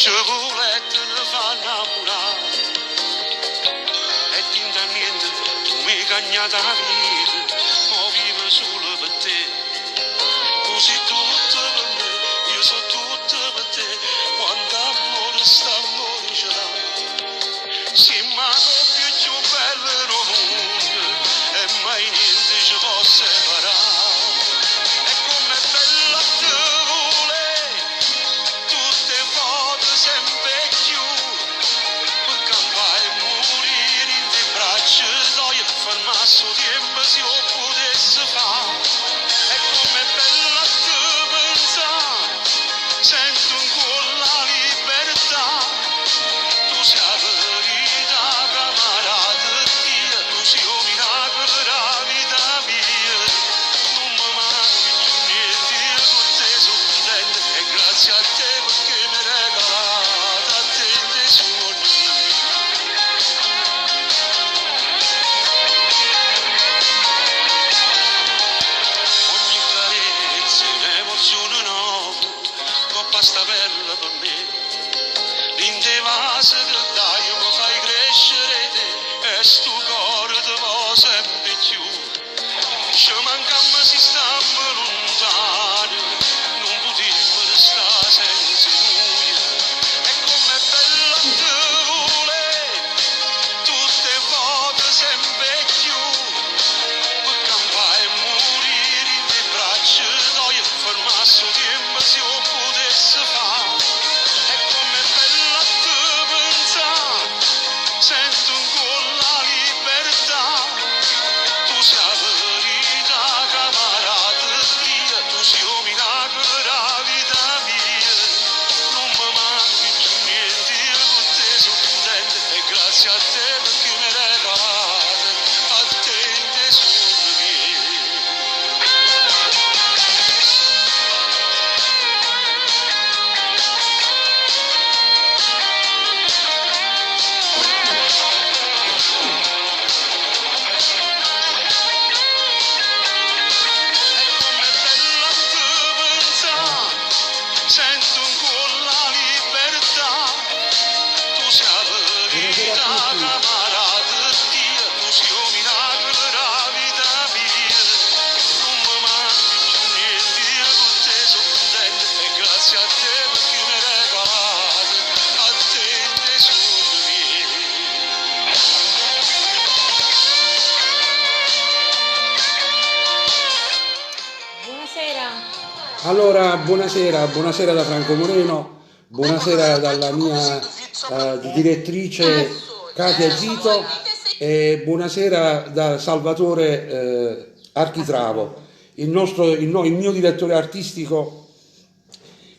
scivolette ne fa innamorare e tinta niente tu mi cagnata la vita ma vivo solo per te tu sei tutto per me io sono tutto per te quando amore sta amore ce l'ha sei ma coppia più bella del mondo e mai niente ci può separare e come bella te vuole tutte volte sempre più per campare e morire in te braccia d'oia fermarsi il tempo se io potesse fare e come bella te pensare sento ancora la libertà tu sei la verità camarata tia tu sei un miracolo della vita mia non mi manchi più niente io con te sono contento e grazie a te perché mi hai regalato a te dei sogni ogni carezza è un'emozione nuova coppa sta bella per me l'inte vase che dai mi fai crescere te e sto cuore ti va sempre più ci mancammo si stiamo lontani non potremmo restare senza noi e come bella te vuole tutte volte sempre più per campare e morire in te braccia d'oia fermarsi il tempo se io potesse fare e come bella te pensare sento ancora la libertà tu sei la verità camarata tia tu sei un miracolo della vita mia non mi manchi più niente io con te sono contento e grazie a te perché mi hai regalato a te dei sogni miei e come bella te pensare sento ancora la libertà tu sei la verità camarata tia tu sei un miracolo della vita mia non mi manchi più niente io con te sono contento e grazie a te perché mi hai regalato a te dei sogni miei Buonasera. Allora, buonasera da Franco Moreno, buonasera dalla mia direttrice Katia Zito e buonasera da Salvatore Architravo, il mio direttore artistico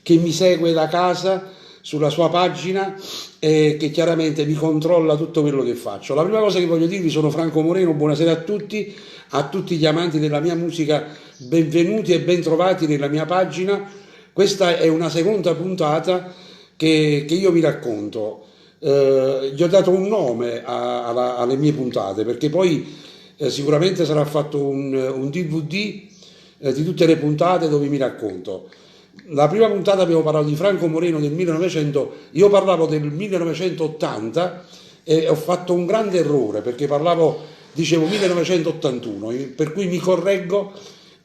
che mi segue da casa sulla sua pagina e che chiaramente mi controlla tutto quello che faccio. La prima cosa che voglio dirvi sono Franco Moreno, buonasera a tutti gli amanti della mia musica, benvenuti e bentrovati nella mia pagina. Questa è una seconda puntata che io vi racconto. Gli ho dato un nome alle mie puntate perché poi sicuramente sarà fatto un DVD di tutte le puntate dove mi racconto. La prima puntata abbiamo parlato di Franco Moreno del 1900, io parlavo del 1980 e ho fatto un grande errore perché dicevo 1981, per cui mi correggo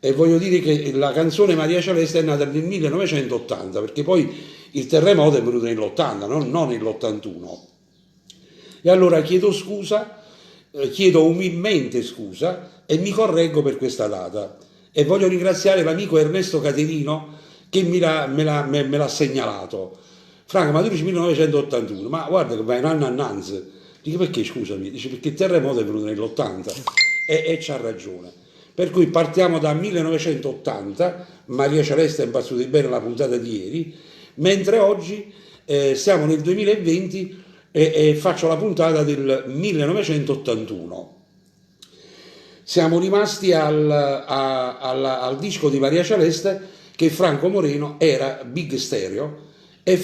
e voglio dire che la canzone Maria Celeste è nata nel 1980 perché poi il terremoto è venuto nell'80, non nell'81. E allora chiedo umilmente scusa e mi correggo per questa data e voglio ringraziare l'amico Ernesto Caterino che me l'ha segnalato. Franco, ma tu dici 1981, ma guarda che vai un anno annanzi. Dico perché, scusami? Dice perché il terremoto è venuto nell'80 e c'ha ragione. Per cui partiamo da 1980, Maria Celeste è impazzita di bene la puntata di ieri, mentre oggi siamo nel 2020 e faccio la puntata del 1981. Siamo rimasti al disco di Maria Celeste che Franco Moreno era Big Stereo e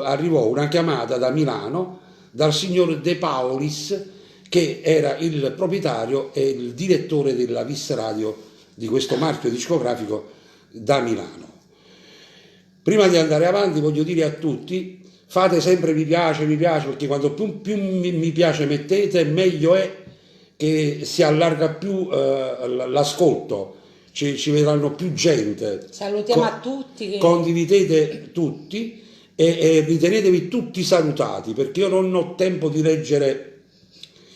arrivò una chiamata da Milano dal signor De Paulis che era il proprietario e il direttore della Vis Radio di questo marchio discografico da Milano. Prima di andare avanti voglio dire a tutti, fate sempre mi piace, perché quanto più mi piace mettete, meglio è che si allarga più l'ascolto, ci vedranno più gente. Salutiamo a tutti. Condividete tutti e ritenetevi tutti salutati, perché io non ho tempo di leggere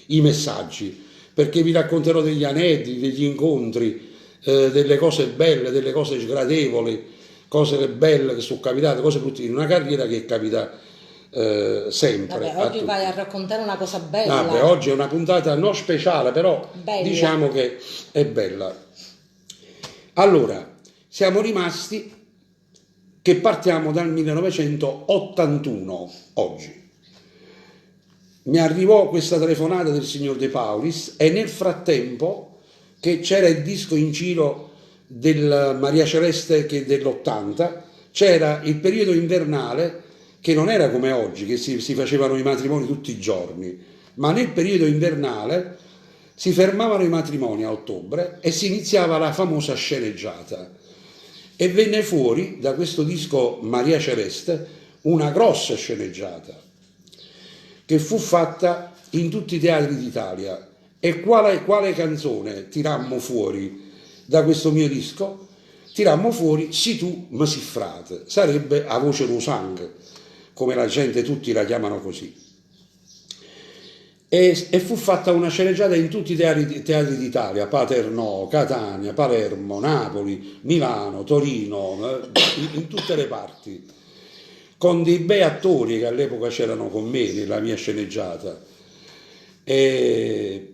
i messaggi, perché vi racconterò degli aneddoti, degli incontri, delle cose belle, delle cose sgradevoli, cose belle che sono capitate, cose brutte in una carriera che capita sempre. Vabbè, oggi vai a raccontare una cosa bella. Vabbè, oggi è una puntata non speciale, però bella. Diciamo che è bella. Allora, siamo rimasti che partiamo dal 1981 oggi. Mi arrivò questa telefonata del signor De Paulis e nel frattempo che c'era il disco in giro del Maria Celeste che dell'80, c'era il periodo invernale che non era come oggi, che si facevano i matrimoni tutti i giorni, ma nel periodo invernale si fermavano i matrimoni a ottobre e si iniziava la famosa sceneggiata. E venne fuori da questo disco Maria Celeste una grossa sceneggiata che fu fatta in tutti i teatri d'Italia. E quale canzone tirammo fuori da questo mio disco? Tirammo fuori Si tu ma si frate, sarebbe A voce lo sangue, come la gente tutti la chiamano così. E fu fatta una sceneggiata in tutti i teatri d'Italia, Paternò, Catania, Palermo, Napoli, Milano, Torino, in tutte le parti, con dei bei attori che all'epoca c'erano con me nella mia sceneggiata. E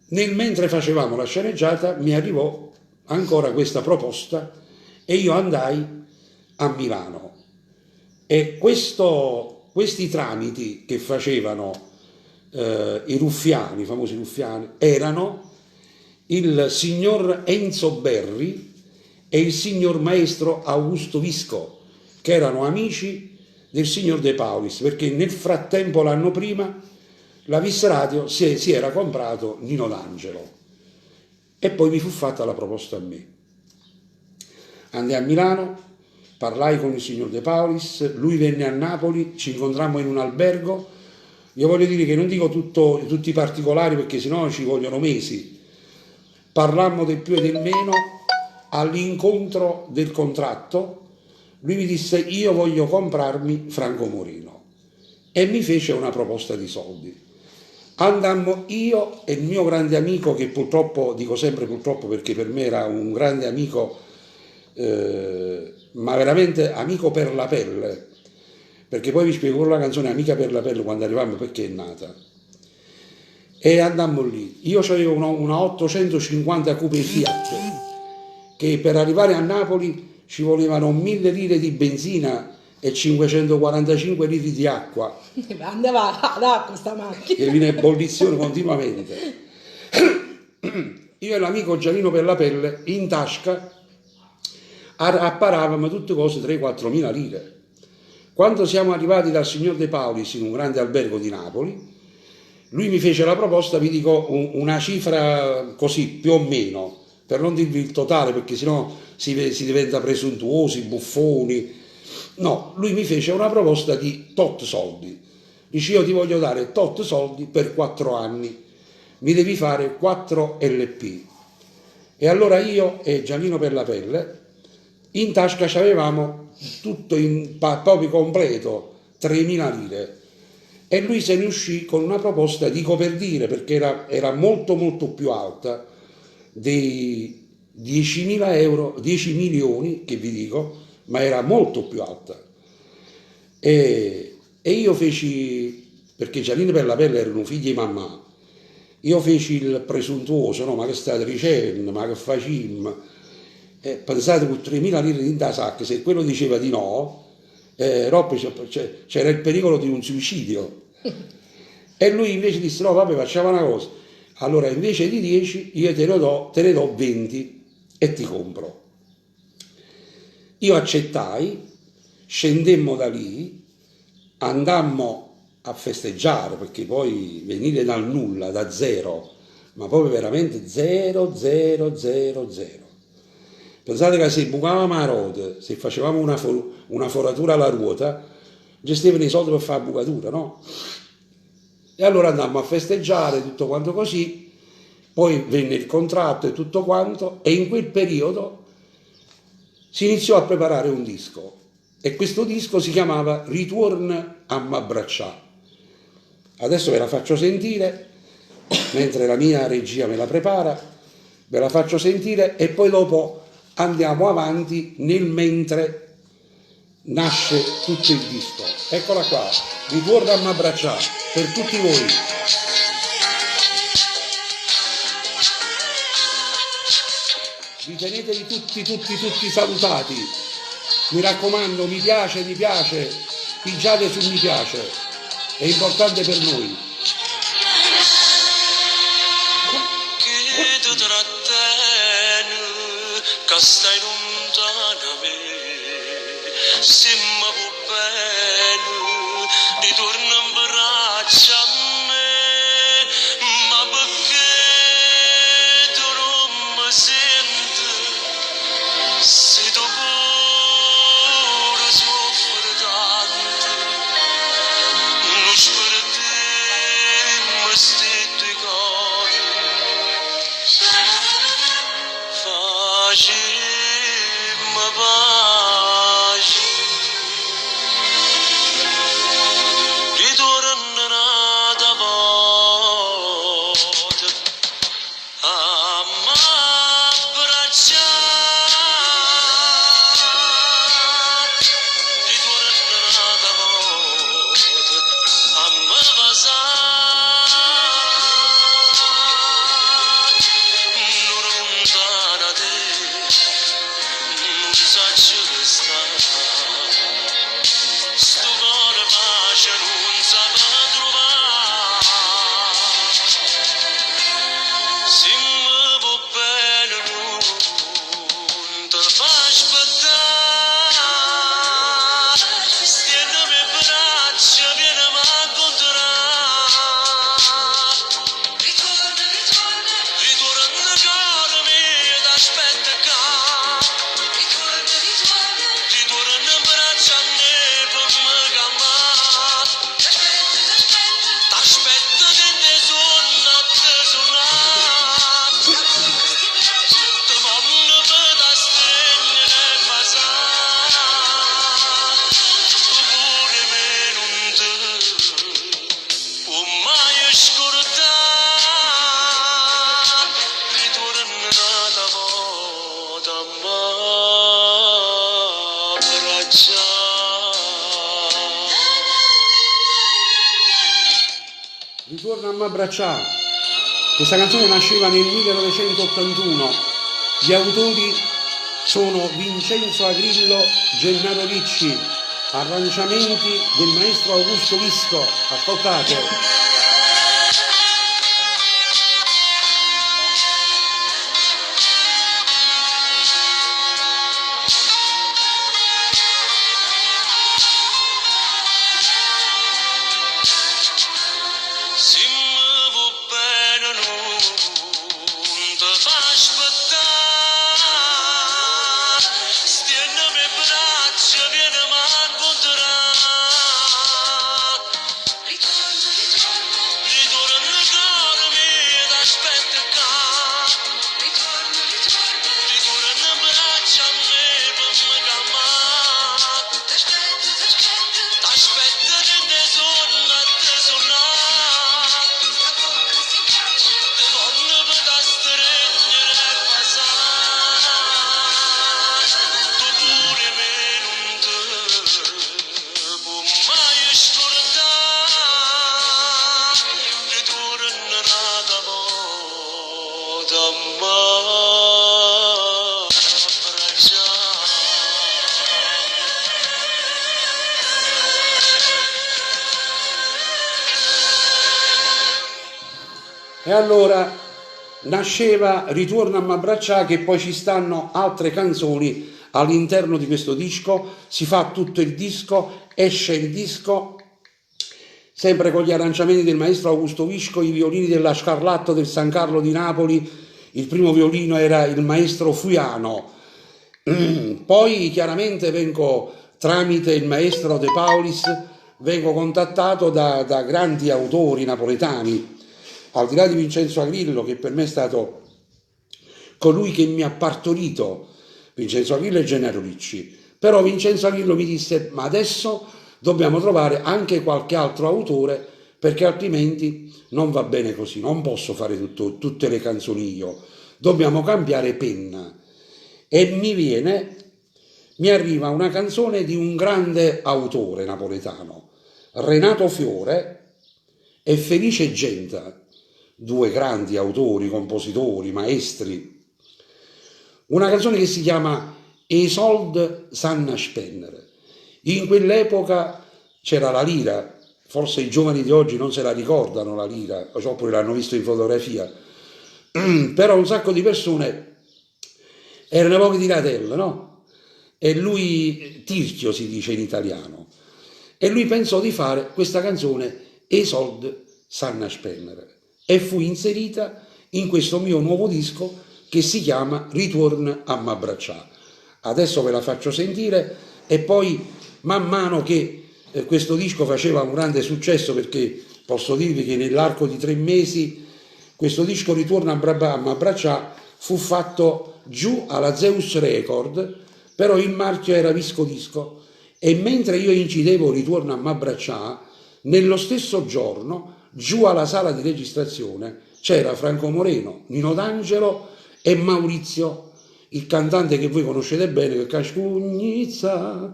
mentre facevamo la sceneggiata mi arrivò ancora questa proposta e io andai a Milano. E questi tramiti che facevano i ruffiani, i famosi ruffiani, erano il signor Enzo Berri e il signor maestro Augusto Visco, che erano amici del signor De Paulis, perché nel frattempo, l'anno prima, la Vis Radio si era comprato Nino D'Angelo e poi mi fu fatta la proposta a me. Andai a Milano, parlai con il signor De Paulis, lui venne a Napoli, ci incontrammo in un albergo. Io voglio dire che non dico tutti i particolari perché sennò ci vogliono mesi. Parlammo del più e del meno. All'incontro del contratto lui mi disse: io voglio comprarmi Franco Morino, e mi fece una proposta di soldi. Andammo io e il mio grande amico, che purtroppo, dico sempre purtroppo perché per me era un grande amico, ma veramente amico per la pelle, perché poi vi spiego la canzone Amica per la pelle quando arrivammo, perché è nata. E andammo lì. Io avevo una 850 coupe Fiat, che per arrivare a Napoli ci volevano 1000 lire di benzina e 545 litri di acqua. Andava ad acqua sta macchina. Che viene in ebollizione continuamente. Io e l'amico Gianino per la pelle in tasca apparavamo tutte cose 3-4 mila lire. Quando siamo arrivati dal signor De Paulis in un grande albergo di Napoli, lui mi fece la proposta, vi dico una cifra così più o meno, per non dirvi il totale perché sennò si diventa presuntuosi, buffoni. No, lui mi fece una proposta di tot soldi. Dice: io ti voglio dare tot soldi per 4 anni, mi devi fare 4 LP. E allora io e Gianino per la pelle in tasca avevamo tutto proprio completo 3.000 lire, e lui se ne uscì con una proposta, dico per dire, perché era molto molto più alta dei 10.000 euro, 10 milioni che vi dico, ma era molto più alta. E io feci, perché Gianino per la pelle erano figli di mamma, io feci il presuntuoso, no, ma che state dicendo, ma che facciamo? Pensate, con 3.000 lire in tasca, se quello diceva di no, c'era il pericolo di un suicidio. E lui invece disse: no, vabbè, facciamo una cosa, allora invece di 10 io te ne do 20 e ti compro. Io accettai, scendemmo da lì, andammo a festeggiare, perché poi venire dal nulla, da zero, ma proprio veramente 0, 0, 0, 0. Pensate che se bucavamo la ruota, se facevamo una foratura alla ruota, gestivano i soldi per fare la bucatura, no? E allora andammo a festeggiare, tutto quanto così, poi venne il contratto e tutto quanto, e in quel periodo si iniziò a preparare un disco, e questo disco si chiamava Ritorna a m'abbraccià. Adesso ve la faccio sentire, mentre la mia regia me la prepara, ve la faccio sentire e poi dopo andiamo avanti nel mentre nasce tutto il disco. Eccola qua, Ritorna a m'abbraccià, per tutti voi. Vi tenetevi tutti salutati. Mi raccomando, mi piace, pigiate sul mi piace, è importante per noi. Che ti trattieni, che stai lontano da me, se mi vuoi bene, ritorna in braccio a me, ma perché tu non mi senti, se tu pure soffri tanto, non spero te mi stetti i cori, facemmi pace, ritorna un'altra volta a m'abbracciare, ritorna un'altra volta a me basare, non lontana da te, non saggio che sta, sto cuore pace non saprà trovare, se mi vuoi bene non ti fa aspettare, stienimi in braccia, vienimi a incontrare, ritorna caro mio, t'aspetto qua, ritorna in braccia a me per me calmare, t'aspetto dentro te suonare, ti voglio per da stringere e basare, tu pure me non ti puoi mai scordare, ritorna un'altra volta a m'abbracciare. Ritorna a m'abbraccià. Questa canzone nasceva nel 1981. Gli autori sono Vincenzo Agrillo, Gennaro Ricci, arrangiamenti del maestro Augusto Visco. Ascoltate. Se mi vuoi bene non ti fa aspettare, stienimi in braccia, vienimi a incontrare, ritorna caro mio, t'aspetto qua, ritorna in braccia a me per me calmare, t'aspetto dentro te suonare, ti voglio per da stringere e basare, tu pure me non ti puoi mai scordare, ritorna un'altra volta a m'abbracciare. E allora nasceva Ritorna a m'abbraccià, che poi ci stanno altre canzoni all'interno di questo disco, si fa tutto il disco, esce il disco, sempre con gli arrangiamenti del maestro Augusto Visco, i violini della Scarlatto del San Carlo di Napoli, il primo violino era il maestro Fuiano, poi chiaramente vengo tramite il maestro De Paulis vengo contattato da grandi autori napoletani, al di là di Vincenzo Agrillo, che per me è stato colui che mi ha partorito, Vincenzo Agrillo e Gennaro Ricci. Però Vincenzo Agrillo mi disse: ma adesso dobbiamo trovare anche qualche altro autore, perché altrimenti non va bene così, non posso fare tutte le canzoni io, dobbiamo cambiare penna. E mi arriva una canzone di un grande autore napoletano, Renato Fiore e Felice Genta, due grandi autori, compositori, maestri. Una canzone che si chiama E sold sanna spendere. In quell'epoca c'era la lira, forse i giovani di oggi non se la ricordano la lira, oppure l'hanno visto in fotografia, però un sacco di persone erano pochi di Ratella, no? E lui, Tirchio si dice in italiano, e lui pensò di fare questa canzone E sold sanna spendere, e fu inserita in questo mio nuovo disco che si chiama Ritorna a m'abbraccià. Adesso ve la faccio sentire e poi man mano che questo disco faceva un grande successo, perché posso dirvi che nell'arco di 3 mesi questo disco Ritorna a m'abbraccià fu fatto giù alla Zeus Record, però il marchio era Visco Disco, e mentre io incidevo Ritorna a m'abbraccià, nello stesso giorno giù alla sala di registrazione c'era Franco Moreno, Nino D'Angelo e Maurizio, il cantante che voi conoscete bene, che Cascugnizza,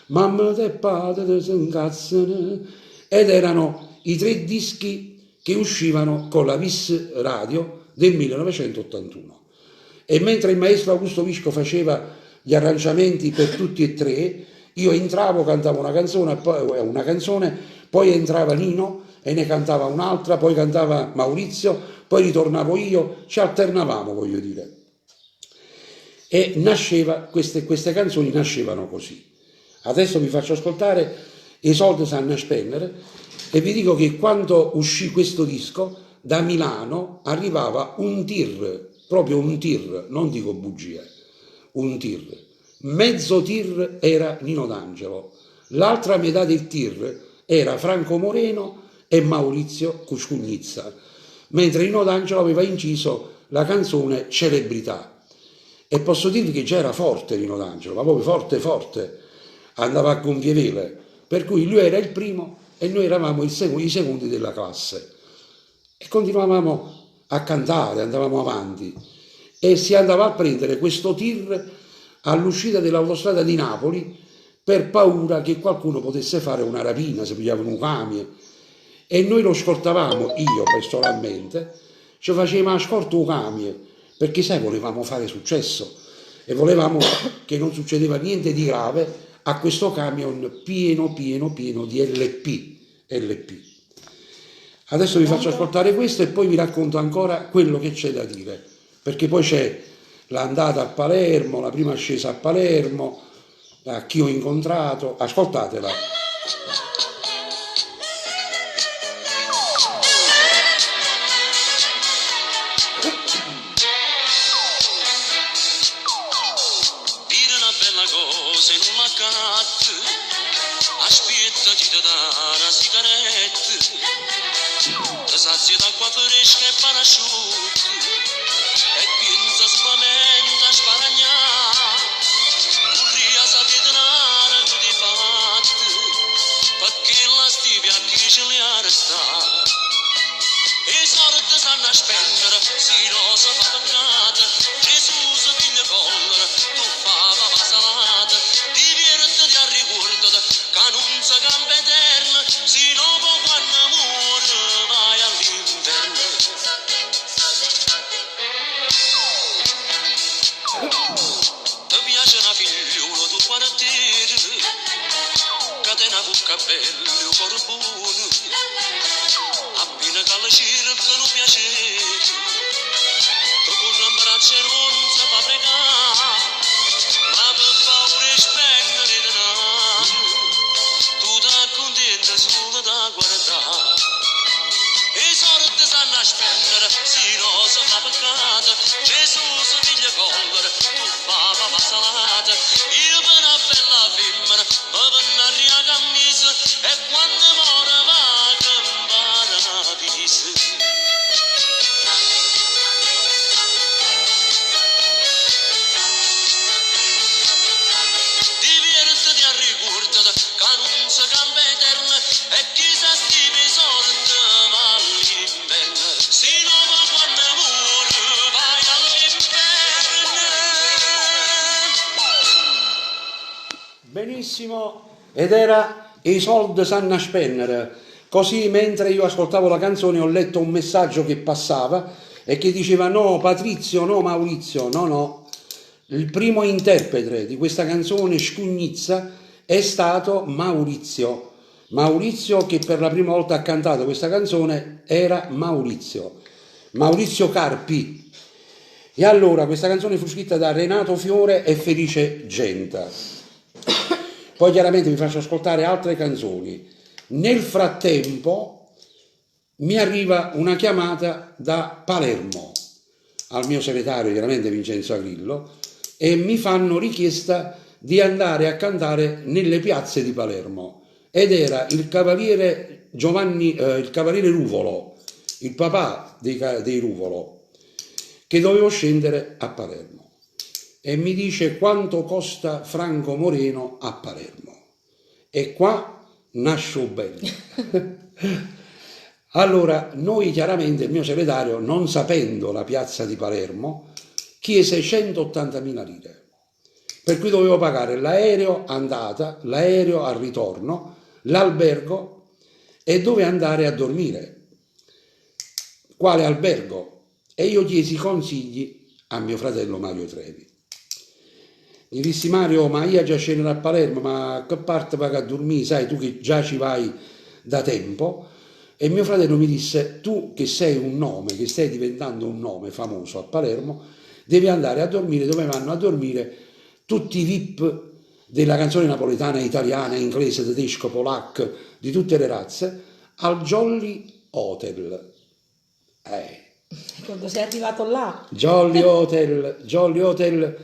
mamma te padre te se incazzano, ed erano i 3 dischi che uscivano con la Vis Radio del 1981. E mentre il maestro Augusto Visco faceva gli arrangiamenti per tutti e 3, io entravo, cantavo una canzone, poi entrava Nino e ne cantava un'altra, poi cantava Maurizio, poi ritornavo io, ci alternavamo, voglio dire. E queste canzoni nascevano così. Adesso vi faccio ascoltare E soldi sanno spendere e vi dico che quando uscì questo disco da Milano arrivava un tir, proprio un tir, non dico bugie, un tir. Mezzo tir era Nino D'Angelo, l'altra metà del tir era Franco Moreno e Maurizio Cuscugnizza, mentre Nino D'Angelo aveva inciso la canzone Celebrità. E posso dirvi che già era forte Nino D'Angelo, ma proprio forte forte, andava a gonfie vele, per cui lui era il primo e noi eravamo i secondi della classe. E continuavamo a cantare, andavamo avanti, e si andava a prendere questo tir all'uscita dell'autostrada di Napoli per paura che qualcuno potesse fare una rapina, se pigliavano un camion. E noi lo scortavamo, io personalmente, ci facevamo a scorto un camion, perché sai, volevamo fare successo e volevamo che non succedeva niente di grave a questo camion pieno di LP. Adesso vi faccio ascoltare questo e poi vi racconto ancora quello che c'è da dire, perché poi c'è l'andata a Palermo, la prima ascesa a Palermo, a chi ho incontrato, ascoltatela. Aspetta chi ti dà una sigaretta, ti sazi d'acqua fresca e pane asciutto, e pensa spaventa sparagnare, urria sapete nana tu ti fatti, perché la stivia a chi ce li ha restati. I soldi sanno spendere, si rosa fa peccata, Gesù si piglia collera, tu fava la salata, divertiti a ricordare, che non si cambia eterna, si dopo quando muore vai all'inferno. Ti piace una figliuola tu quartiere, che te ne bucca bella, il cuore buono, appena che la cerca non piacere, che con un braccio non si fa pregare, ma per paura e spendere denaro, tu ti accontenta solo da guardare. I soldi sanno a spendere, si rosa fa peccato, Gesù si piglia collera, tu fava la salata, io per una bella femmina, ma per una ria camisa, e quando muore vado in paradiso. Divertiti a ricordare che non si cambia eterno e chissà stime sorte va all'inverno. Si no va quando muore vai all'inferno. Benissimo, ed era I soldi sanno a spendere. Così mentre io ascoltavo la canzone ho letto un messaggio che passava e che diceva no Patrizio, no Maurizio, no. Il primo interprete di questa canzone Scugnizza è stato Maurizio. Maurizio che per la prima volta ha cantato questa canzone era Maurizio Carpi. E allora questa canzone fu scritta da Renato Fiore e Felice Genta. Poi chiaramente vi faccio ascoltare altre canzoni. Nel frattempo mi arriva una chiamata da Palermo al mio segretario, chiaramente Vincenzo Agrillo, e mi fanno richiesta di andare a cantare nelle piazze di Palermo. Ed era il cavaliere il cavaliere Ruvolo, il papà dei Ruvolo, che dovevo scendere a Palermo. E mi dice quanto costa Franco Moreno a Palermo. E qua nasce bello. Allora, noi chiaramente, il mio segretario, non sapendo la piazza di Palermo, chiese 180.000 lire. Per cui dovevo pagare l'aereo andata, l'aereo al ritorno, l'albergo e dove andare a dormire. Quale albergo? E io chiesi consigli a mio fratello Mario Trevi. Gli dissi Mario, ma io già scendo a Palermo, ma che parte vai a dormire? Sai, tu che già ci vai da tempo. E mio fratello mi disse, tu che sei un nome, che stai diventando un nome famoso a Palermo, devi andare a dormire dove vanno a dormire tutti i VIP della canzone napoletana, italiana, inglese, tedesco, polacco, di tutte le razze, al Jolly Hotel. Quando sei arrivato là? Jolly Hotel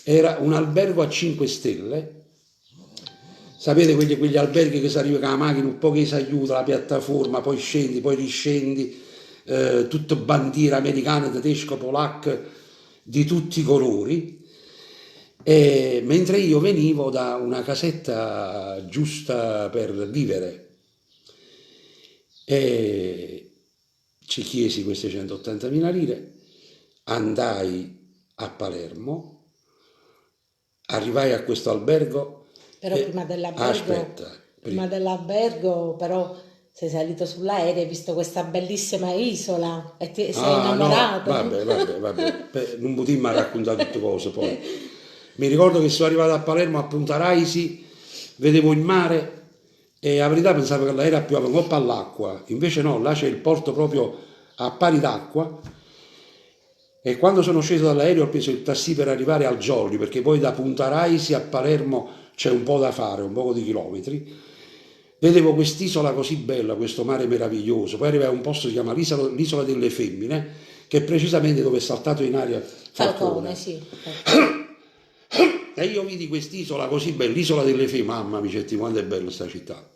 era un albergo a 5 stelle. Sapete quegli alberghi che si arriva con la macchina, un po' che si aiuta, la piattaforma, poi scendi, poi riscendi, tutto bandiera americana, tedesco, polacco, di tutti i colori. E mentre io venivo da una casetta giusta per vivere e ci chiesi queste 180.000 lire, andai a Palermo, arrivai a questo albergo. Però prima dell'albergo però sei salito sull'aereo, hai visto questa bellissima isola e ti sei innamorato. No, vabbè, non potremmo raccontare tutte cose poi. Mi ricordo che sono arrivato a Palermo a Punta Raisi, vedevo il mare e la verità pensavo che l'aereo pioveva un po' all'acqua, invece no, là c'è il porto proprio a pari d'acqua. E quando sono sceso dall'aereo ho preso il taxi per arrivare al Jolly, perché poi da Punta Raisi a Palermo c'è un po' da fare, un po' di chilometri. Vedevo quest'isola così bella, questo mare meraviglioso, poi arrivai a un posto che si chiama l'isola delle Femmine, che è precisamente dove è saltato in aria Falcone. Sì. E io vidi quest'isola così bella, l'isola delle Femmine, mamma mia, quanto è bella sta città.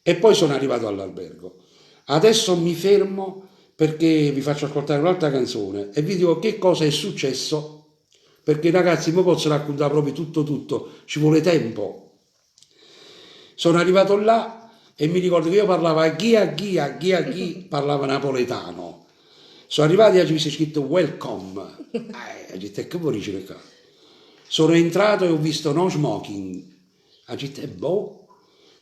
E poi sono arrivato all'albergo. Adesso mi fermo perché vi faccio ascoltare un'altra canzone e vi dico che cosa è successo, perché ragazzi mi posso raccontare proprio tutto, ci vuole tempo. Sono arrivato là e mi ricordo che io parlavo a chi parlava napoletano. Sono arrivati e ci si è scritto welcome. Ho detto, che vuoi dire qua? Sono entrato e ho visto no smoking. Ho detto, boh.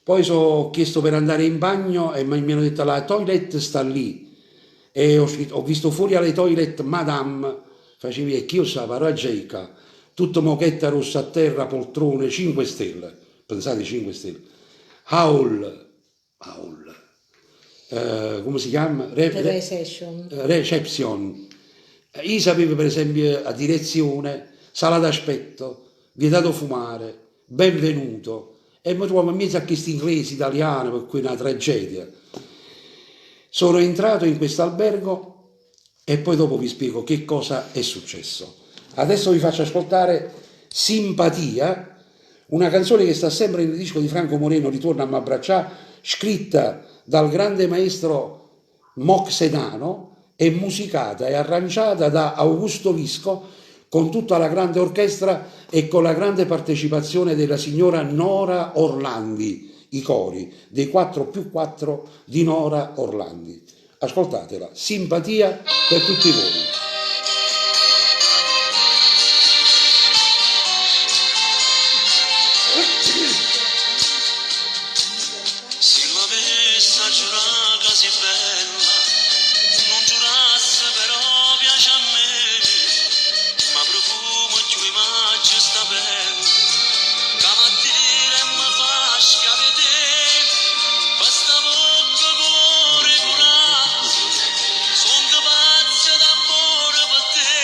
Poi ho chiesto per andare in bagno e mi hanno detto la toilet sta lì. E ho visto fuori alle toilet madame, facevi e io stavo a Geca, tutto mochetta rossa a terra, poltrone, 5 stelle, pensate 5 stelle, Howl, come si chiama? Reception. Io sapevo per esempio a direzione, sala d'aspetto, vietato fumare, benvenuto, e mi trovo in mezzo a questi inglesi, italiani, per cui è una tragedia. Sono entrato in questo albergo e poi dopo vi spiego che cosa è successo. Adesso vi faccio ascoltare Simpatia, una canzone che sta sempre nel disco di Franco Moreno, Ritorna a m'abbraccià, scritta dal grande maestro Mock Sedano e musicata e arrangiata da Augusto Visco con tutta la grande orchestra e con la grande partecipazione della signora Nora Orlandi, i cori dei 4+4 di Nora Orlandi. Ascoltatela, simpatia per tutti voi. Se l'avesse giurata così bella, non giurasse però piace a me, ma profumo più immagine sta bella, che mattina mi fa schiavere, basta poco colore curato, son capace d'amore per te,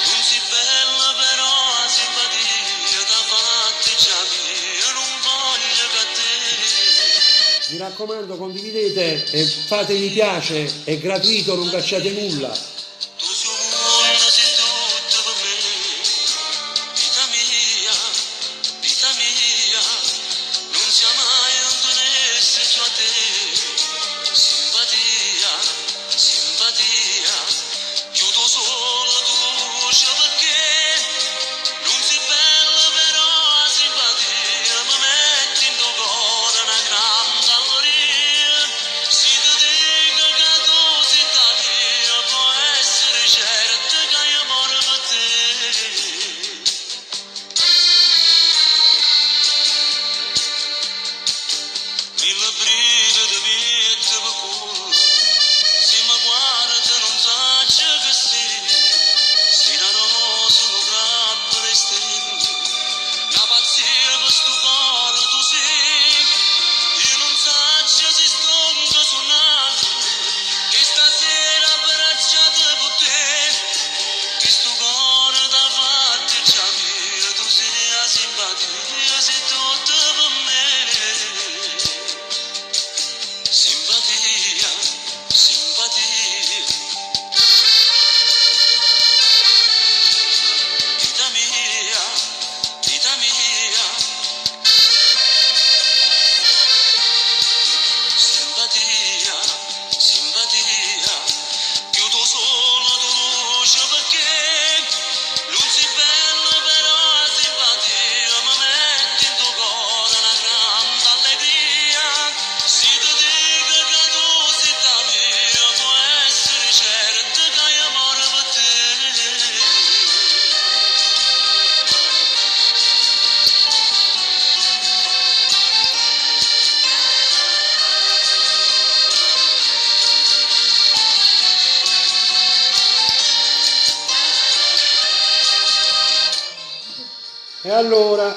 non si bella però simpatia, da fatti già mia, non voglio che te. Mi raccomando, condividete e fate mi piace, è gratuito, non cacciate nulla. Tu sei mondo, sei tutto per me, vita mia, non sia mai lontanesse giù a te, simpatia, simpatia, chiudo solo tu voce perché non sei bella però simpatia, mi metti in tuo cuore una grande alloria, si ti dico che tu sei da mia, può essere certa che io muore per te. Mille brividi mette per cuore, se mi guarda non saggio che sei una rosa con grappole e stelle, una pazzia per sto cuore tu sei, io non saggio se stongo suonare, che stasera abbracciate per te, che sto cuore da fatti già mia, tu sei la simpatia, sei tutto per me. Simpatia, simpatia, vita mia, vita mia, simpatia, simpatia, chiudo solo tu luce perché non sei bella però simpatia, mi metti in tuo cuore una grande allegria, se ti dico che tu sei da mia, può essere certa che io muore per te. E allora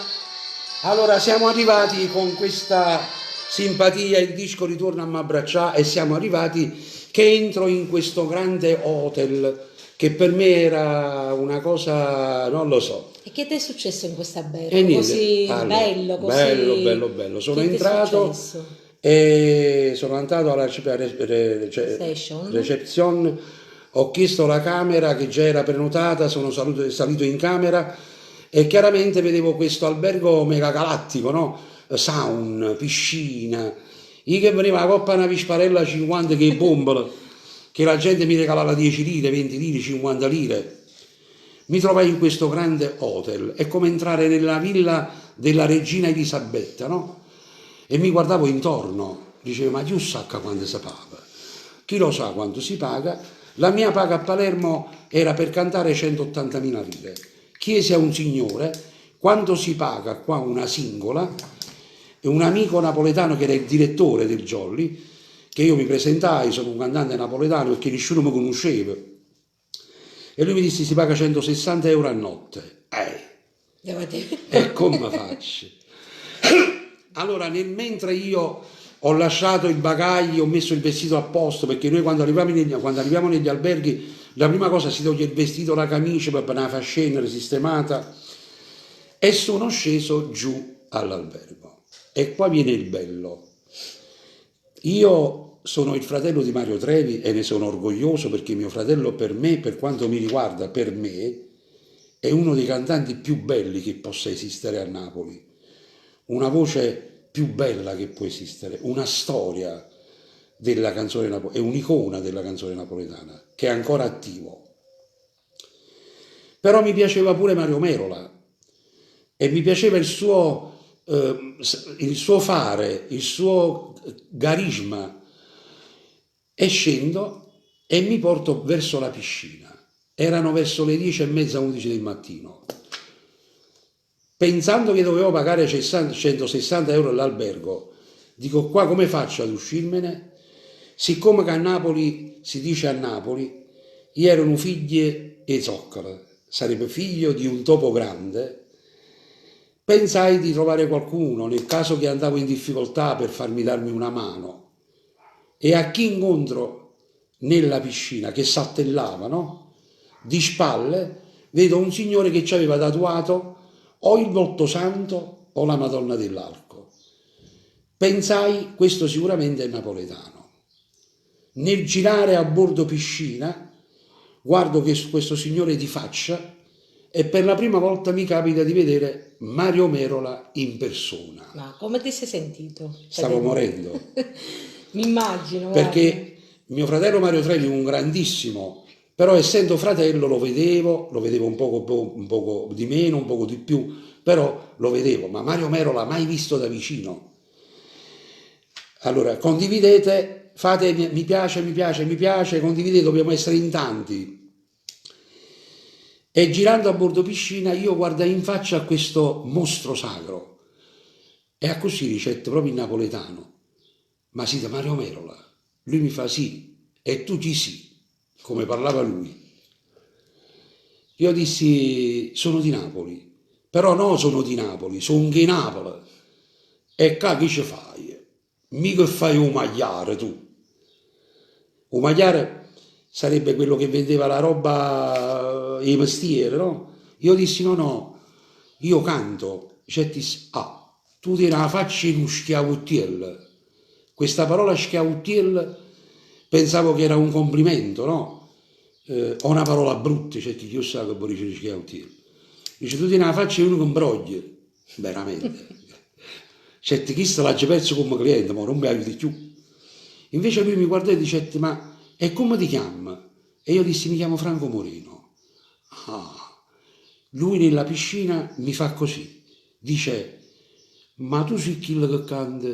siamo arrivati con questa simpatia, il disco Ritorna a m'abbraccià, e siamo arrivati che entro in questo grande hotel che per me era una cosa, non lo so. E che ti è successo in questa albergo? E niente, Così allora, bello, così... bello. Sono Che ti è entrato successo? e sono andato alla Station. reception, ho chiesto la camera che già era prenotata, sono salito in camera e chiaramente vedevo questo albergo mega galattico, no? Sauna, piscina, io che veniva la coppa una visparella 50 che bombola, che la gente mi regalava 10 lire, 20 lire, 50 lire. Mi trovai in questo grande hotel, è come entrare nella villa della regina Elisabetta, no? E mi guardavo intorno, dicevo, ma chi sa quanto si paga? Chi lo sa quanto si paga? La mia paga a Palermo era per cantare 180.000 lire. Chiesi a un signore quanto si paga qua una singola, e un amico napoletano che era il direttore del Jolly, che io mi presentai, sono un cantante napoletano perché nessuno mi conosceva, e lui mi disse si paga 160 euro a notte. E come faccio? Allora, mentre io ho lasciato il bagaglio, ho messo il vestito a posto, perché noi quando arriviamo negli alberghi, la prima cosa si toglie il vestito, la camicia, per una fascina sistemata, e sono sceso giù all'albergo. E qua viene il bello. Io sono il fratello di Mario Trevi e ne sono orgoglioso, perché mio fratello per me, per quanto mi riguarda, per me, è uno dei cantanti più belli che possa esistere a Napoli, una voce più bella che può esistere, una storia della canzone napoletana, è un'icona della canzone napoletana, che è ancora attivo. Però mi piaceva pure Mario Merola e mi piaceva il suo fare, il suo carisma, e scendo e mi porto verso la piscina. Erano verso le 10:30, 11 del mattino. Pensando che dovevo pagare 160 euro all'albergo, dico: qua come faccio ad uscirmene? Siccome che a Napoli si dice a Napoli, io ero un figlio e zoccola, sarebbe figlio di un topo grande, pensai di trovare qualcuno nel caso che andavo in difficoltà per darmi una mano. E a chi incontro nella piscina che saltellava, no? Di spalle vedo un signore che ci aveva tatuato o il volto santo o la Madonna dell'Arco. Pensai: questo sicuramente è napoletano. Nel girare a bordo piscina guardo che questo signore di faccia e per la prima volta mi capita di vedere Mario Merola in persona. Ma come ti sei sentito? Stavo morendo. Mi immagino. Perché mio fratello Mario Trelli è un grandissimo, però essendo fratello lo vedevo un poco di meno, un poco di più, però lo vedevo, ma Mario Merola mai visto da vicino. Allora, condividete, fate mi piace, condividete, dobbiamo essere in tanti. E girando a bordo piscina io guardai in faccia a questo mostro sacro e a così ricette proprio in napoletano: ma siete Mario Merola? Lui mi fa: sì, e tu ci sì, come parlava lui. Io dissi: sono di Napoli, però no, sono di Napoli, sono di Napoli. E qua che ci fai? Mica fai un magliare tu. Un magliare sarebbe quello che vendeva la roba, i mestieri, no? Io dissi: no, io canto. Cioè, tu tieni la faccia in un schiavuttiello. Questa parola schiavuttiello pensavo che era un complimento, no? O una parola brutta, cioè chi sa che vuol dire schiavuttiello. Dice: tu tieni la faccia in uno che imbroglia. Veramente. Cioè, chi sta l'ha già perso come cliente, ma non mi aiuti più. Invece lui mi guardò e dice: ma e come ti chiami? E io dissi: mi chiamo Franco Moreno. Ah. Lui nella piscina mi fa così, dice: ma tu sei quello che canta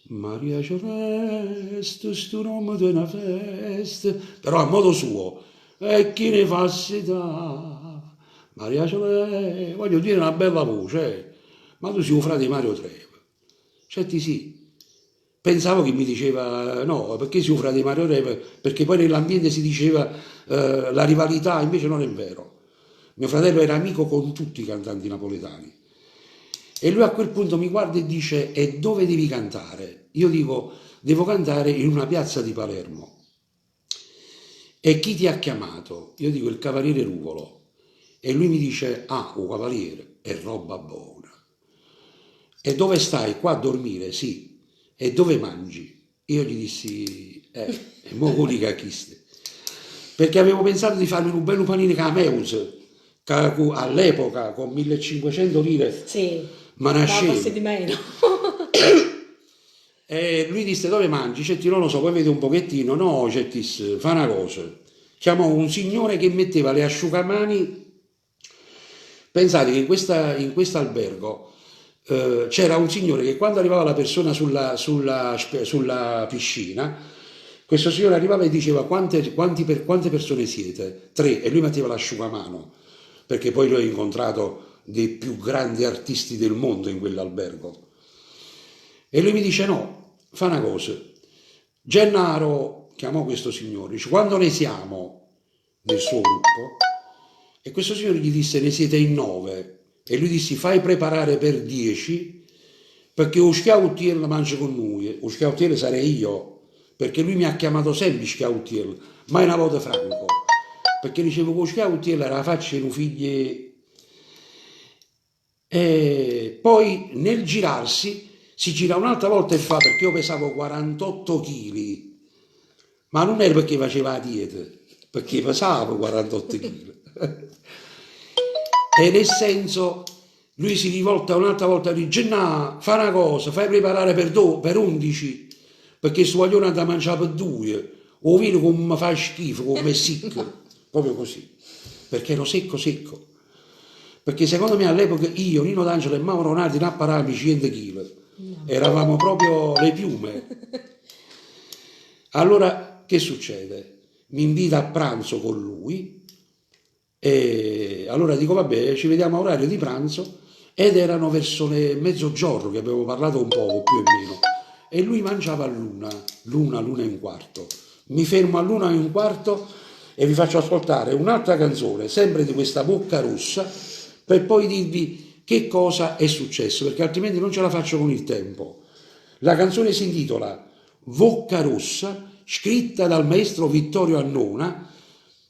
Maria Celeste, sto nome di una festa, però a modo suo, e chi ne fa da Maria Celeste, voglio dire, una bella voce, ma tu sei un frate di Mario Treve. Certi sì. Pensavo che mi diceva no, perché si offra di Mario Treve, perché poi nell'ambiente si diceva la rivalità, invece non è vero. Mio fratello era amico con tutti i cantanti napoletani. E lui a quel punto mi guarda e dice: e dove devi cantare? Io dico: devo cantare in una piazza di Palermo. E chi ti ha chiamato? Io dico: il Cavaliere Ruvolo. E lui mi dice: ah, un cavaliere, è roba buona. E dove stai? Qua a dormire? Sì. E dove mangi? Io gli dissi: mo con cacchiste. Perché avevo pensato di farmi un bello panino Cameus, che all'epoca con 1500 lire sì, ma nascevo. forse di meno. E lui disse: dove mangi? Cetti, non lo so, poi vedi un pochettino. No, Cettis, fa una cosa. Chiamò un signore che metteva le asciugamani. Pensate che in questo albergo c'era un signore che quando arrivava la persona sulla piscina, questo signore arrivava e diceva: quante persone siete? 3. E lui metteva l'asciugamano, perché poi lui ha incontrato dei più grandi artisti del mondo in quell'albergo. E lui mi dice: no, fa una cosa, Gennaro, chiamò questo signore, dice: quando ne siamo nel suo gruppo? E questo signore gli disse: ne siete in 9. E lui disse: fai preparare per 10, perché lo schiauttiello mangia con noi. Lo schiauttiello sarei io, perché lui mi ha chiamato sempre schiauttiello, mai una volta Franco, perché dicevo che lo schiauttiello era la faccia di un figlio. E poi nel girarsi si gira un'altra volta e fa, perché io pesavo 48 kg, ma non era perché faceva la dieta, perché pesavo 48 kg. e nel senso lui si rivolta un'altra volta e dice no, fa una cosa, fai preparare per 11 perché sto vogliono da mangiare per 2 o vino come fa schifo, come è secco, proprio così, perché ero secco secco. Perché secondo me all'epoca io, Nino D'Angelo e Mauro Nati non apparavamo 100 kg, eravamo proprio le piume. Allora che succede? Mi invita a pranzo con lui e allora dico vabbè ci vediamo a orario di pranzo ed erano verso le mezzogiorno che avevo parlato un poco più o meno e lui mangiava l'una e un quarto. Mi fermo all'una e un quarto e vi faccio ascoltare un'altra canzone sempre di questa Bocca Rossa per poi dirvi che cosa è successo, perché altrimenti non ce la faccio con il tempo. La canzone si intitola Bocca Rossa, scritta dal maestro Vittorio Annona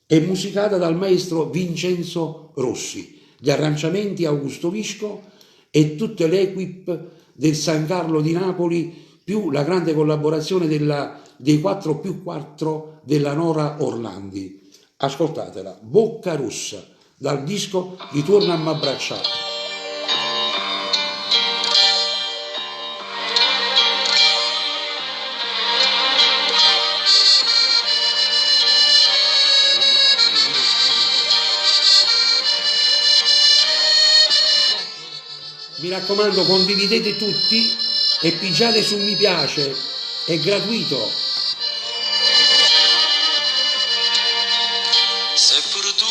e musicata dal maestro Vincenzo Rossi, gli arrangiamenti Augusto Visco e tutte le equip del San Carlo di Napoli, più la grande collaborazione dei 4+4 della Nora Orlandi. Ascoltatela, Bocca Rossa, dal disco Ritorna a m'abbracciare. Mi raccomando, condividete tutti e pigiate su mi piace, è gratuito. Se perduto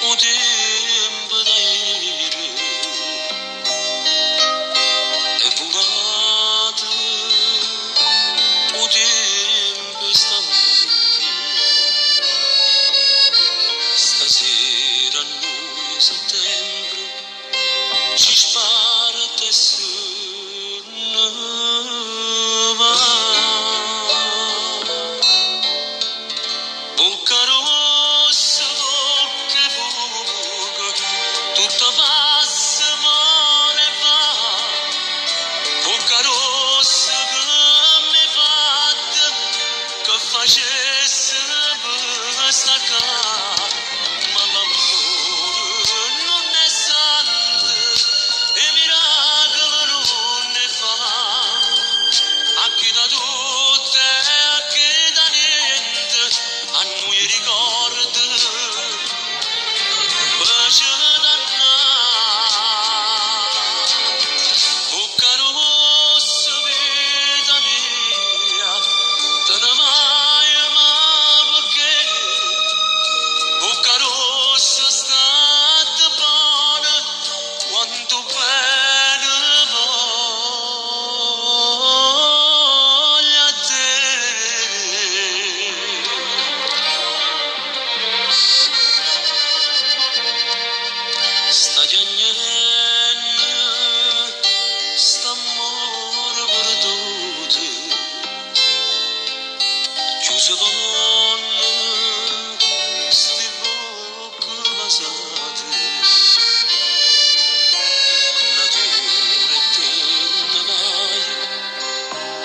un tempo da ieri è volato un tempo st'amore stasera noi settembre ci sparte se ne va. Bocca rossa, bocca buca, tutto passa ma ne va. Bocca rossa che mi fatta, che facesse per staccare. Ma l'amore non è santo e miracolo non ne fa. A chi da tutte e a chi da niente, a noi ricorda pace dannata. Bocca rossa, vita mia, te ne vai ma perché? Bocca rossa, state buona, quanto bene voglio a te. Sta piagnendo, st'amore perduto, chiuse vanno, sti bocche basate, natura e te vai,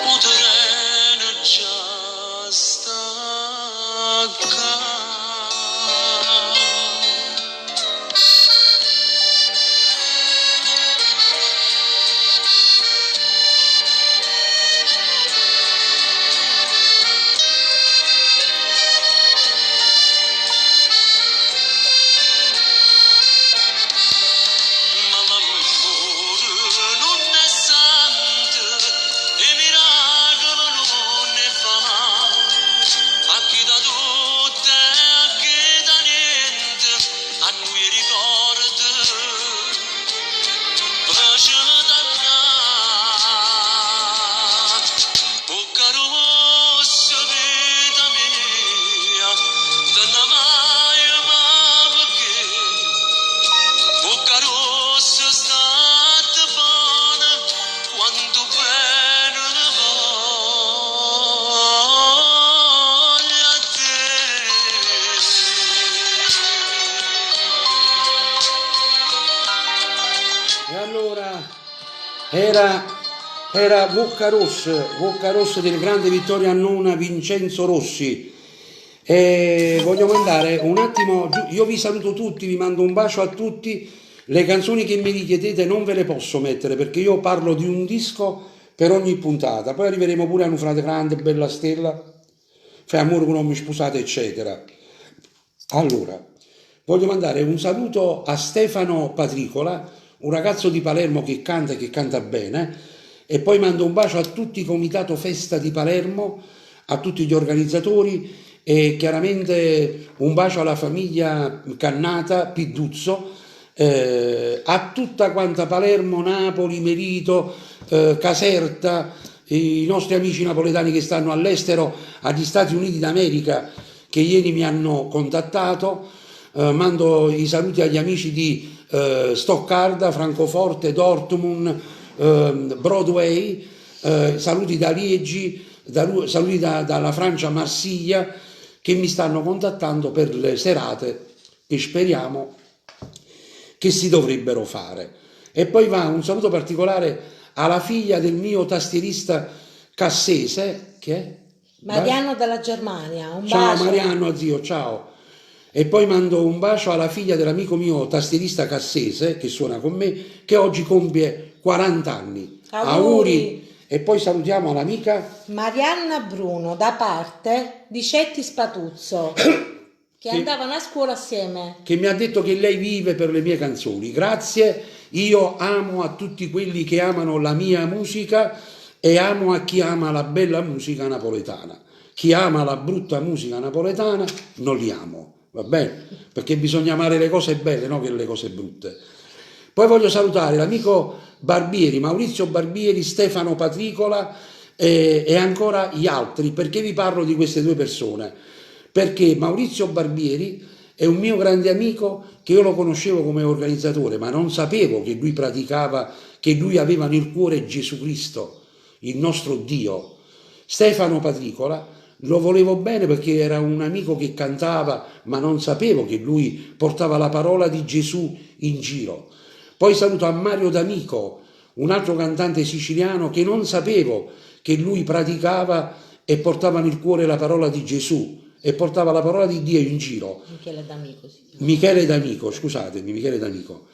o terreno già stacca. Ma l'amore non è santo e miracolo non ne fa. A chi da tutte e a chi da niente, a noi ricorda pace dannata. Bocca rossa, vita mia, te ne vai ma perché? Bocca rossa, state buona, quanto bene voglio a te. E allora era Bocca Rossa del grande Vittorio Annona, Vincenzo Rossi. E voglio mandare un attimo, io vi saluto tutti, vi mando un bacio a tutti. Le canzoni che mi richiedete non ve le posso mettere perché io parlo di un disco per ogni puntata. Poi arriveremo pure a un frate grande, bella stella, fai amore con non mi sposate, eccetera. Allora, voglio mandare un saluto a Stefano Patricola, un ragazzo di Palermo che canta e che canta bene, e poi mando un bacio a tutti i Comitato Festa di Palermo, a tutti gli organizzatori e chiaramente un bacio alla famiglia Cannata, Piduzzo, a tutta quanta Palermo, Napoli, Merito, Caserta, i nostri amici napoletani che stanno all'estero, agli Stati Uniti d'America che ieri mi hanno contattato, mando i saluti agli amici di Stoccarda, Francoforte, Dortmund, Broadway, saluti da Liegi, saluti dalla Francia, Marsiglia, che mi stanno contattando per le serate che speriamo che si dovrebbero fare. E poi va un saluto particolare alla figlia del mio tastierista cassese, che è? Mariano dalla Germania, un Ciao bacio. Mariano, zio, ciao. E poi mando un bacio alla figlia dell'amico mio tastierista cassese, che suona con me, che oggi compie 40 anni. Auguri. E poi salutiamo l'amica Marianna Bruno, da parte di Cetti Spatuzzo, che andavano a scuola assieme. che mi ha detto che lei vive per le mie canzoni. Grazie, io amo a tutti quelli che amano la mia musica e amo a chi ama la bella musica napoletana. Chi ama la brutta musica napoletana non li amo, va bene? Perché bisogna amare le cose belle, non che le cose brutte. Poi voglio salutare l'amico Barbieri, Maurizio Barbieri, Stefano Patricola e ancora gli altri. Perché vi parlo di queste due persone? Perché Maurizio Barbieri è un mio grande amico che io lo conoscevo come organizzatore, ma non sapevo che lui praticava, che lui aveva nel cuore Gesù Cristo, il nostro Dio. Stefano Patricola lo volevo bene perché era un amico che cantava, ma non sapevo che lui portava la parola di Gesù in giro. Poi saluto a Mario D'Amico, un altro cantante siciliano che non sapevo che lui praticava e portava nel cuore la parola di Gesù e portava la parola di Dio in giro. Michele D'Amico, sì. Michele D'Amico, scusatemi, Michele D'Amico.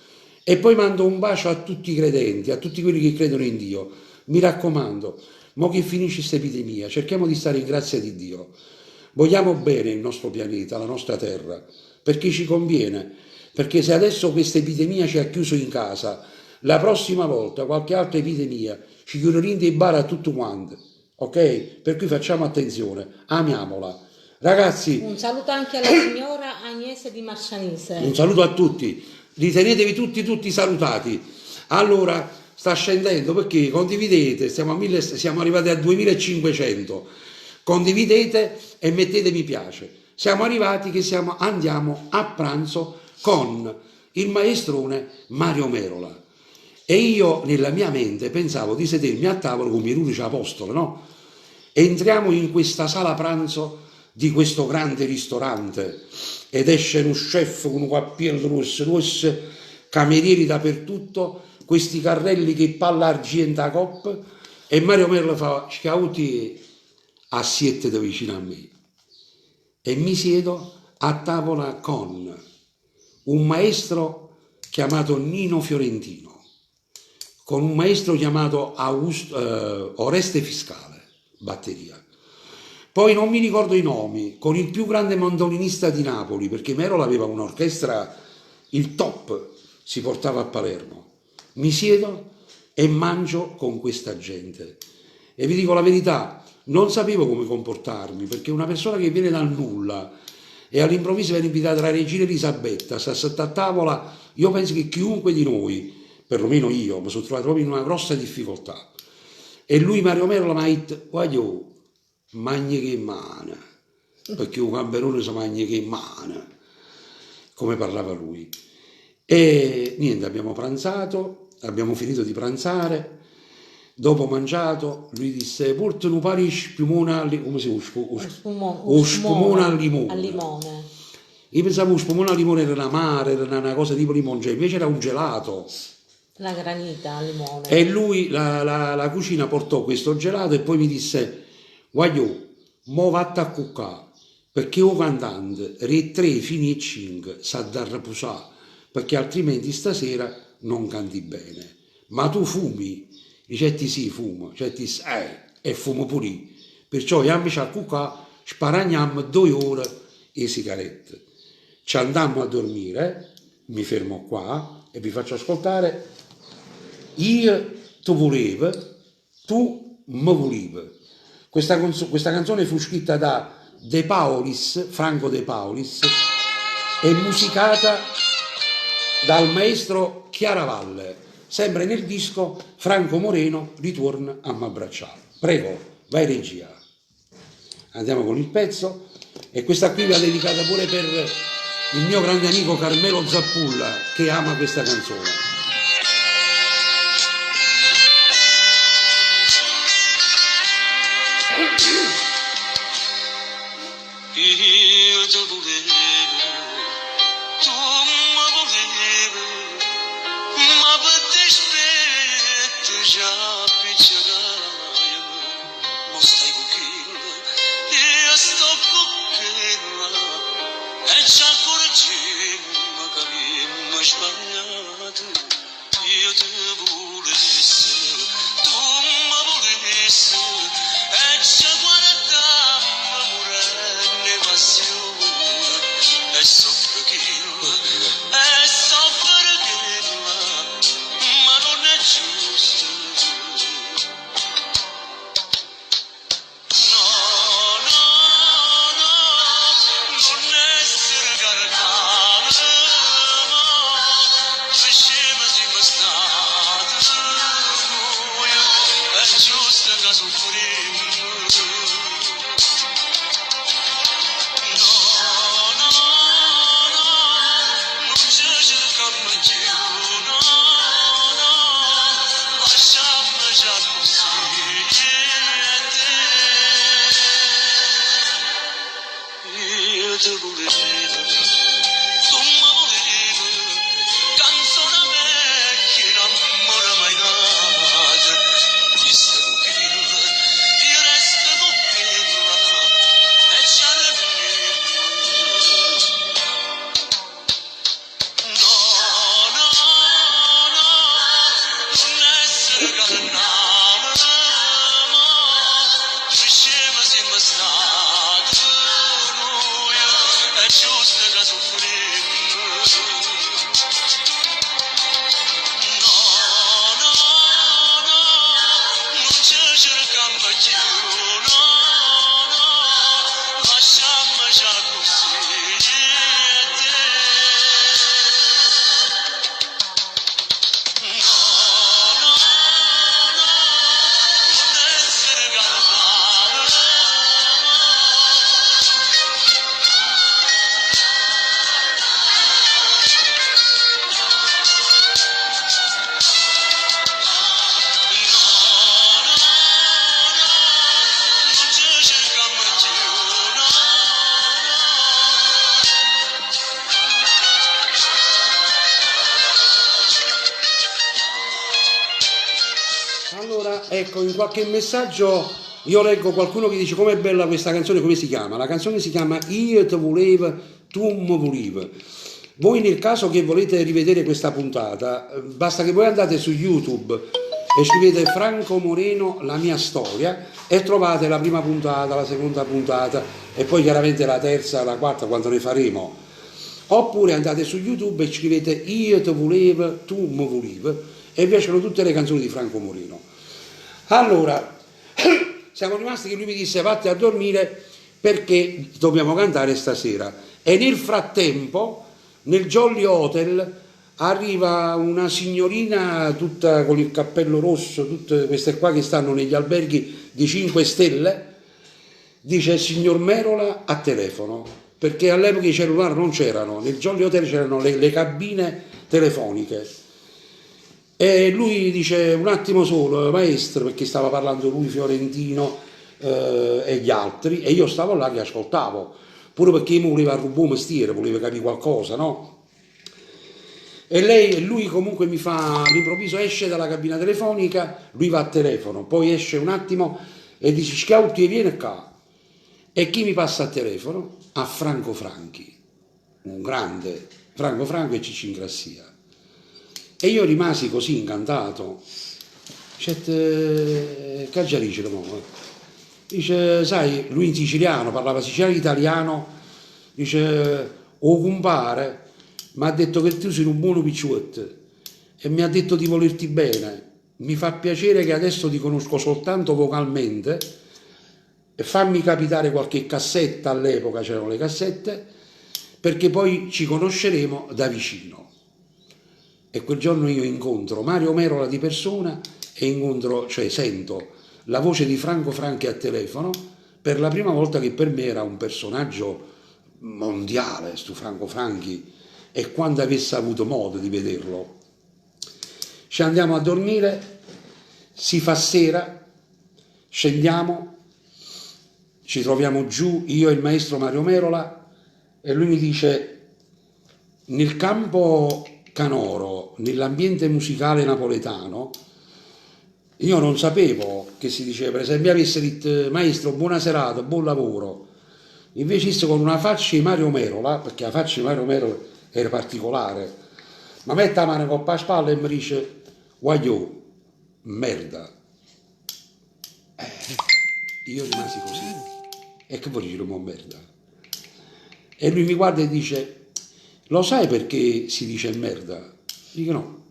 E poi mando un bacio a tutti i credenti, a tutti quelli che credono in Dio. Mi raccomando, mo che finisce questa epidemia, cerchiamo di stare in grazia di Dio. Vogliamo bene il nostro pianeta, la nostra terra, perché ci conviene. Perché se adesso questa epidemia ci ha chiuso in casa, la prossima volta qualche altra epidemia ci chiuderà dei bar a tutto quanto, ok? Per cui facciamo attenzione, amiamola. Ragazzi, Un saluto anche alla signora Agnese di Marcianise. un saluto a tutti, ritenetevi tutti salutati. Allora, sta scendendo perché condividete, siamo arrivati a 2500, condividete e mettete mi piace. Siamo arrivati che andiamo a pranzo con il maestrone Mario Merola. E io nella mia mente pensavo di sedermi a tavola con Pierluigi Apostolo, no? Entriamo in questa sala pranzo di questo grande ristorante ed esce uno chef con un cappello rosso, camerieri dappertutto, questi carrelli che palla argenta a coppa e Mario Merola fa scauti a siete da vicino a me e mi siedo a tavola con un maestro chiamato Nino Fiorentino, con un maestro chiamato Oreste Fiscale, batteria. Poi non mi ricordo i nomi, con il più grande mandolinista di Napoli, perché Merola aveva un'orchestra, il top, si portava a Palermo. Mi siedo e mangio con questa gente. E vi dico la verità, non sapevo come comportarmi, perché una persona che viene dal nulla e all'improvviso viene invitata la regina Elisabetta, sta a tavola, io penso che chiunque di noi, perlomeno io, mi sono trovato proprio in una grossa difficoltà. E lui, Mario Merola, mi ha detto, guaglio, mangi che mana, perché un gamberone si mangia che mana, come parlava lui. E niente, abbiamo pranzato, abbiamo finito di pranzare, dopo mangiato, lui disse, porta un pari spumone, come si chiama? Spumone al limone. Al limone. Io pensavo che spumone al limone era amaro, era una cosa tipo limoncello, invece era un gelato. La granita al limone. E lui, la cucina portò questo gelato e poi mi disse, guaglio, mo vatta a cuccare, perché un cantante re 3 fino a 5 sa da riposare, perché altrimenti stasera non canti bene. Ma tu fumi? Dicetti sì, fumo, dicetti e fumo pure io. Perciò amici a cucà sparagniamo 2 ore le sigarette. Ci andammo a dormire, mi fermo qua e vi faccio ascoltare Io ti volevo, tu mi volevi. Questa canzone fu scritta da De Paulis, Franco De Paulis, e musicata dal maestro Chiaravalle, sempre nel disco Franco Moreno ritorna a m'abbracciare. Prego, vai regia. Andiamo con il pezzo, e questa qui va dedicata pure per il mio grande amico Carmelo Zappulla, che ama questa canzone. Io ti volevo, tu mi volevi, ma per dispetto già picciaia, ma stai con quello, io sto con quello, e già correggiamo che abbiamo sbagliato. Io ti volessi, tu mi volessi, e già guardammo morendo passione, e soffre chilo, ma non è giusto. No, no, no, non essere caricata, scema siamo stati, è giusto che soffriamo. No, no, no, non ci cerchiamo più, no, no, lasciamo già così, io ti volevo, tu mi volevi, canzone vecchia, amore mai nata, ti stai con quello, io resto con quello, e ci arriviamo. No, no, no, non essere carnale, scema siamo stati noi, è giusto che soffriamo. No, no, no, non ci cerchiamo più, no, no, lasciamo già così. No, no, no, non essere carnale. Non ci cerchiamo più, no, Allora, ecco, in qualche messaggio io leggo qualcuno che dice com'è bella questa canzone, come si chiama? La canzone si chiama Io ti volevo, tu mi volevi. Voi nel caso che volete rivedere questa puntata, basta che voi andate su YouTube e scrivete Franco Moreno, la mia storia, e trovate la prima puntata, la seconda puntata, e poi chiaramente la terza, la quarta, quando ne faremo. Oppure andate su YouTube e scrivete Io ti volevo, tu mi volevi, e vi escono tutte le canzoni di Franco Moreno. Allora, siamo rimasti che lui mi disse vatti a dormire perché dobbiamo cantare stasera. E nel frattempo, nel Jolly Hotel, arriva una signorina tutta con il cappello rosso, tutte queste qua che stanno negli alberghi di 5 stelle, dice signor Merola a telefono, perché all'epoca i cellulari non c'erano, nel Jolly Hotel c'erano le cabine telefoniche. E lui dice un attimo solo, maestro, perché stava parlando lui, Fiorentino e gli altri, e io stavo là che ascoltavo, pure perché mi voleva rubare un mestiere, voleva capire qualcosa, no? E lui comunque mi fa, all'improvviso esce dalla cabina telefonica, lui va a telefono, poi esce un attimo e dice Schiautti vieni qua. E chi mi passa al telefono? a Franco Franchi, un grande Franco Franco e Ciccio Ingrassia. E io rimasi così incantato. Dice, Caggiarice, dice, sai, lui in siciliano, parlava siciliano e italiano, dice, o compare, mi ha detto che tu sei un buono picciotto e mi ha detto di volerti bene. Mi fa piacere che adesso ti conosco soltanto vocalmente e fammi capitare qualche cassetta, all'epoca c'erano le cassette, perché poi ci conosceremo da vicino. E quel giorno io incontro Mario Merola di persona e incontro, cioè sento la voce di Franco Franchi a telefono per la prima volta, che per me era un personaggio mondiale, sto Franco Franchi, e quando avessi avuto modo di vederlo. Ci andiamo a dormire, si fa sera, scendiamo, ci troviamo giù, io e il maestro Mario Merola, e lui mi dice, nel campo canoro, nell'ambiente musicale napoletano, io non sapevo che si diceva, se mi avesse detto, maestro, buona serata, buon lavoro, invece con una faccia di Mario Merola, perché la faccia di Mario Merola era particolare, ma mette la mano coppa a spalla e mi dice, guagliò, merda. Io rimasi così. E che vuol dire mo merda? E lui mi guarda e dice, lo sai perché si dice merda? Dico no.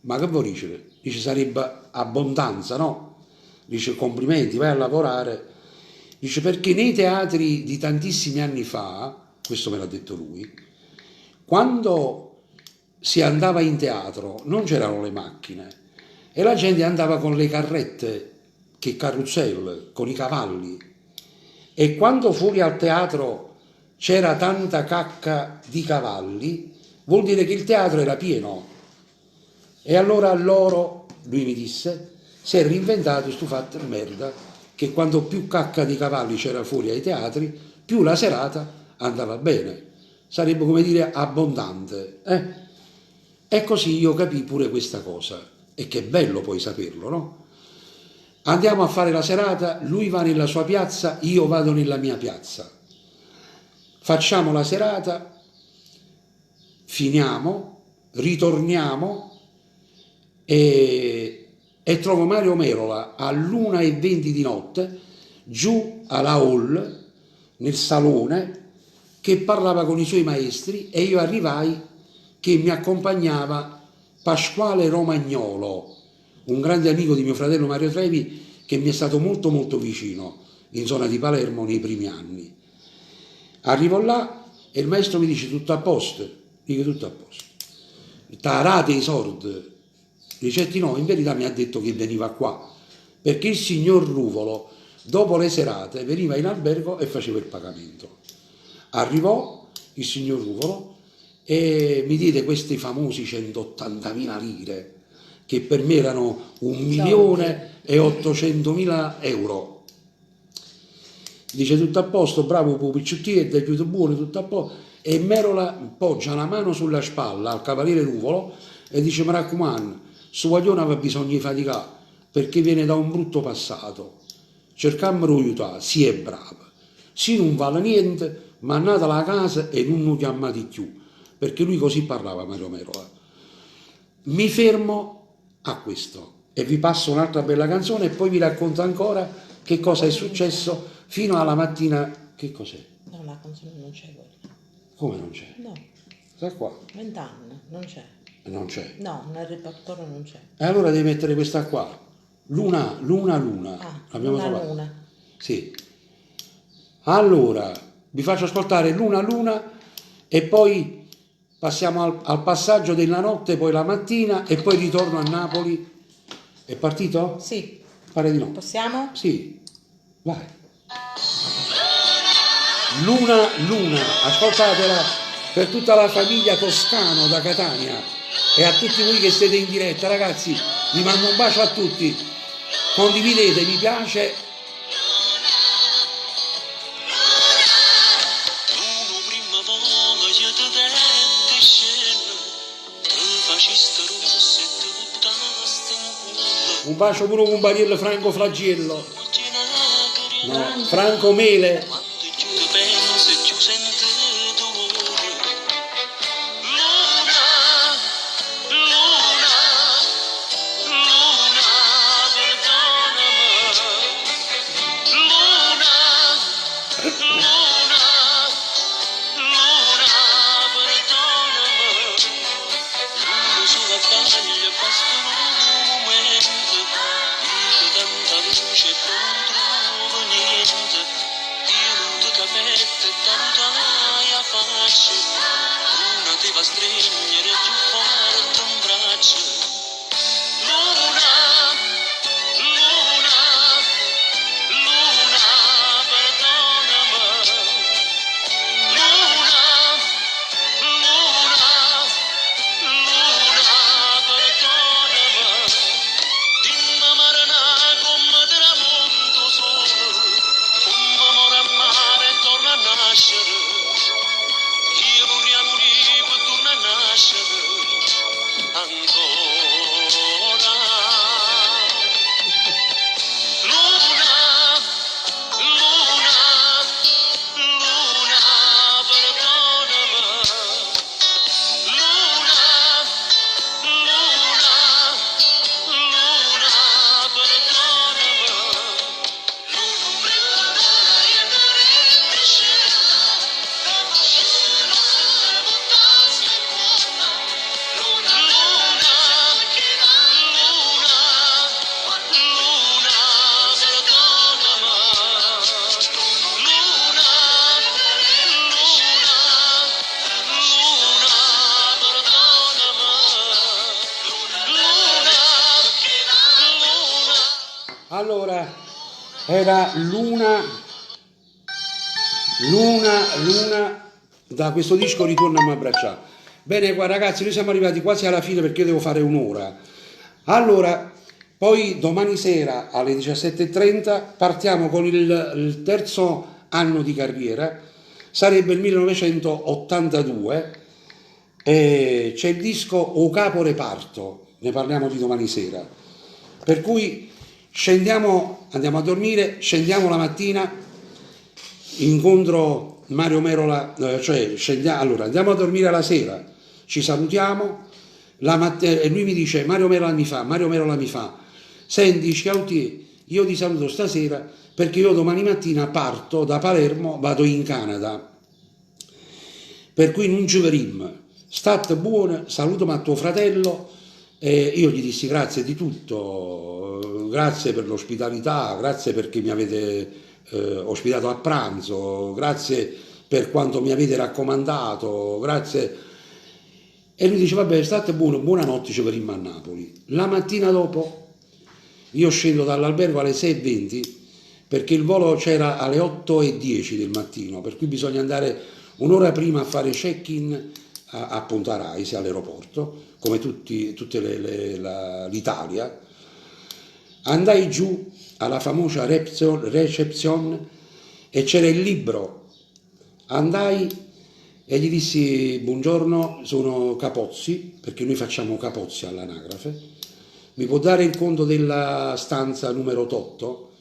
Ma che vuol dire? Dice, sarebbe abbondanza, no? Dice, complimenti, vai a lavorare. Dice, perché nei teatri di tantissimi anni fa, questo me l'ha detto lui, quando si andava in teatro non c'erano le macchine e la gente andava con le carrette, che carrozzelle, con i cavalli, e quando fuori al teatro c'era tanta cacca di cavalli vuol dire che il teatro era pieno, e allora loro, lui mi disse, si è reinventato sto fatto di merda, che quando più cacca di cavalli c'era fuori ai teatri più la serata andava bene, sarebbe come dire abbondante, E così io capii pure questa cosa, e che bello poi saperlo, no? Andiamo a fare la serata, lui va nella sua piazza, io vado nella mia piazza. Facciamo la serata, finiamo, ritorniamo e trovo Mario Merola all'1:20 di notte giù alla hall, nel salone, che parlava con i suoi maestri, e io arrivai che mi accompagnava Pasquale Romagnolo, un grande amico di mio fratello Mario Trevi, che mi è stato molto molto vicino in zona di Palermo nei primi anni. Arrivo là e il maestro mi dice tutto a posto, dico tutto a posto, tarate i soldi, dice no, in verità mi ha detto che veniva qua perché il signor Ruvolo dopo le serate veniva in albergo e faceva il pagamento. Arrivò il signor Ruvolo e mi diede questi famosi 180.000 lire, che per me erano 1.800.000 euro. Dice tutto a posto, bravo Pupicciottino, è più buono, tutto a posto. E Merola poggia una mano sulla spalla al cavaliere Ruvolo e dice, mi raccomando, su Guaglione aveva bisogno di faticare perché viene da un brutto passato, cercammo di aiutare, si è bravo, si non vale niente, ma andate alla casa e non lo chiamate più, perché lui così parlava Mario Merola. Mi fermo a questo e vi passo un'altra bella canzone e poi vi racconto ancora che cosa è successo fino alla mattina. Che cos'è? No, la canzone non c'è quella. Come non c'è? No, Sta qua. 20 anni, non c'è. Non c'è. No, nel repertorio non c'è. E allora devi mettere questa qua. Luna. L'abbiamo Luna, trovata. Luna. Sì. Allora, vi faccio ascoltare Luna e poi passiamo al passaggio della notte, poi la mattina e poi ritorno a Napoli. È partito? Sì. Pare di no. Possiamo? Sì. Vai. Luna, ascoltatela per tutta la famiglia Toscano da Catania e a tutti voi che siete in diretta, ragazzi, vi mando un bacio a tutti, condividete, mi piace. Un bacio pure con Bariello Franco Flagello, no, Franco Mele. a stringere più forte un braccio. Luna, luna, luna, perdonami. Luna, luna, luna, perdonami. Dimmi marana come tramonto solo, come amore a mare torna a nascere. Io vorrei morire per tornare a nascere ancora. Luna, luna, luna, perdonami. Luna, luna, luna, perdonami. Luna, perdonami, io non riesco Luna, luna, luna, perdonami. Luna, luna, perdonami. Luna. Allora, era Luna, da questo disco Ritornami a abbracciare. Bene, qua ragazzi, noi siamo arrivati quasi alla fine perché io devo fare un'ora. Allora, poi domani sera alle 17:30 partiamo con il terzo anno di carriera, sarebbe il 1982, e c'è il disco O Capo Reparto, ne parliamo di domani sera. Per cui scendiamo, andiamo a dormire, scendiamo la mattina, incontro Mario Merola, allora andiamo a dormire la sera, ci salutiamo, e lui mi dice Mario Merola mi fa, senti Sciauti, io ti saluto stasera perché io domani mattina parto da Palermo, vado in Canada, per cui non ci vedremo, state buone, salutami a tuo fratello. E io gli dissi grazie di tutto, grazie per l'ospitalità, grazie perché mi avete ospitato a pranzo, grazie per quanto mi avete raccomandato, grazie. E lui dice vabbè state buono, buonanotte, ci vedremo a Napoli. La mattina dopo io scendo dall'albergo alle 6:20 perché il volo c'era alle 8:10 del mattino, per cui bisogna andare un'ora prima a fare check-in a Punta Raisi all'aeroporto, come tutta l'Italia. Andai giù alla famosa reception e c'era il libro. Andai e gli dissi buongiorno, sono Capozzi, perché noi facciamo Capozzi all'anagrafe, mi può dare il conto della stanza numero 8?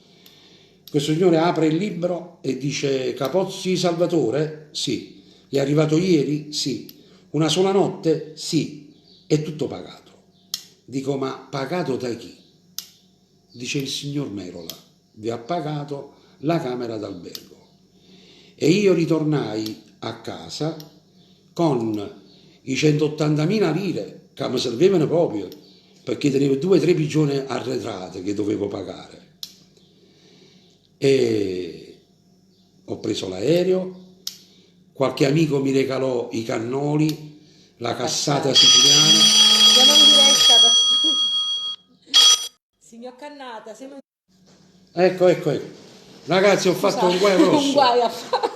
Questo signore apre il libro e dice Capozzi Salvatore? Sì. Gli è arrivato ieri? Sì. Una sola notte? Sì. È tutto pagato. Dico ma pagato da chi? Dice il signor Merola, vi ha pagato la camera d'albergo. E io ritornai a casa con i 180.000 lire che mi servivano proprio, perché tenevo 2 o 3 pigioni arretrate che dovevo pagare. E ho preso l'aereo, qualche amico mi regalò i cannoli, la cassata siciliana. Siamo in diretta. Signor Cannata, siamo in... Ecco. Ragazzi, ho fatto un guaio grosso. Un guaio a fare.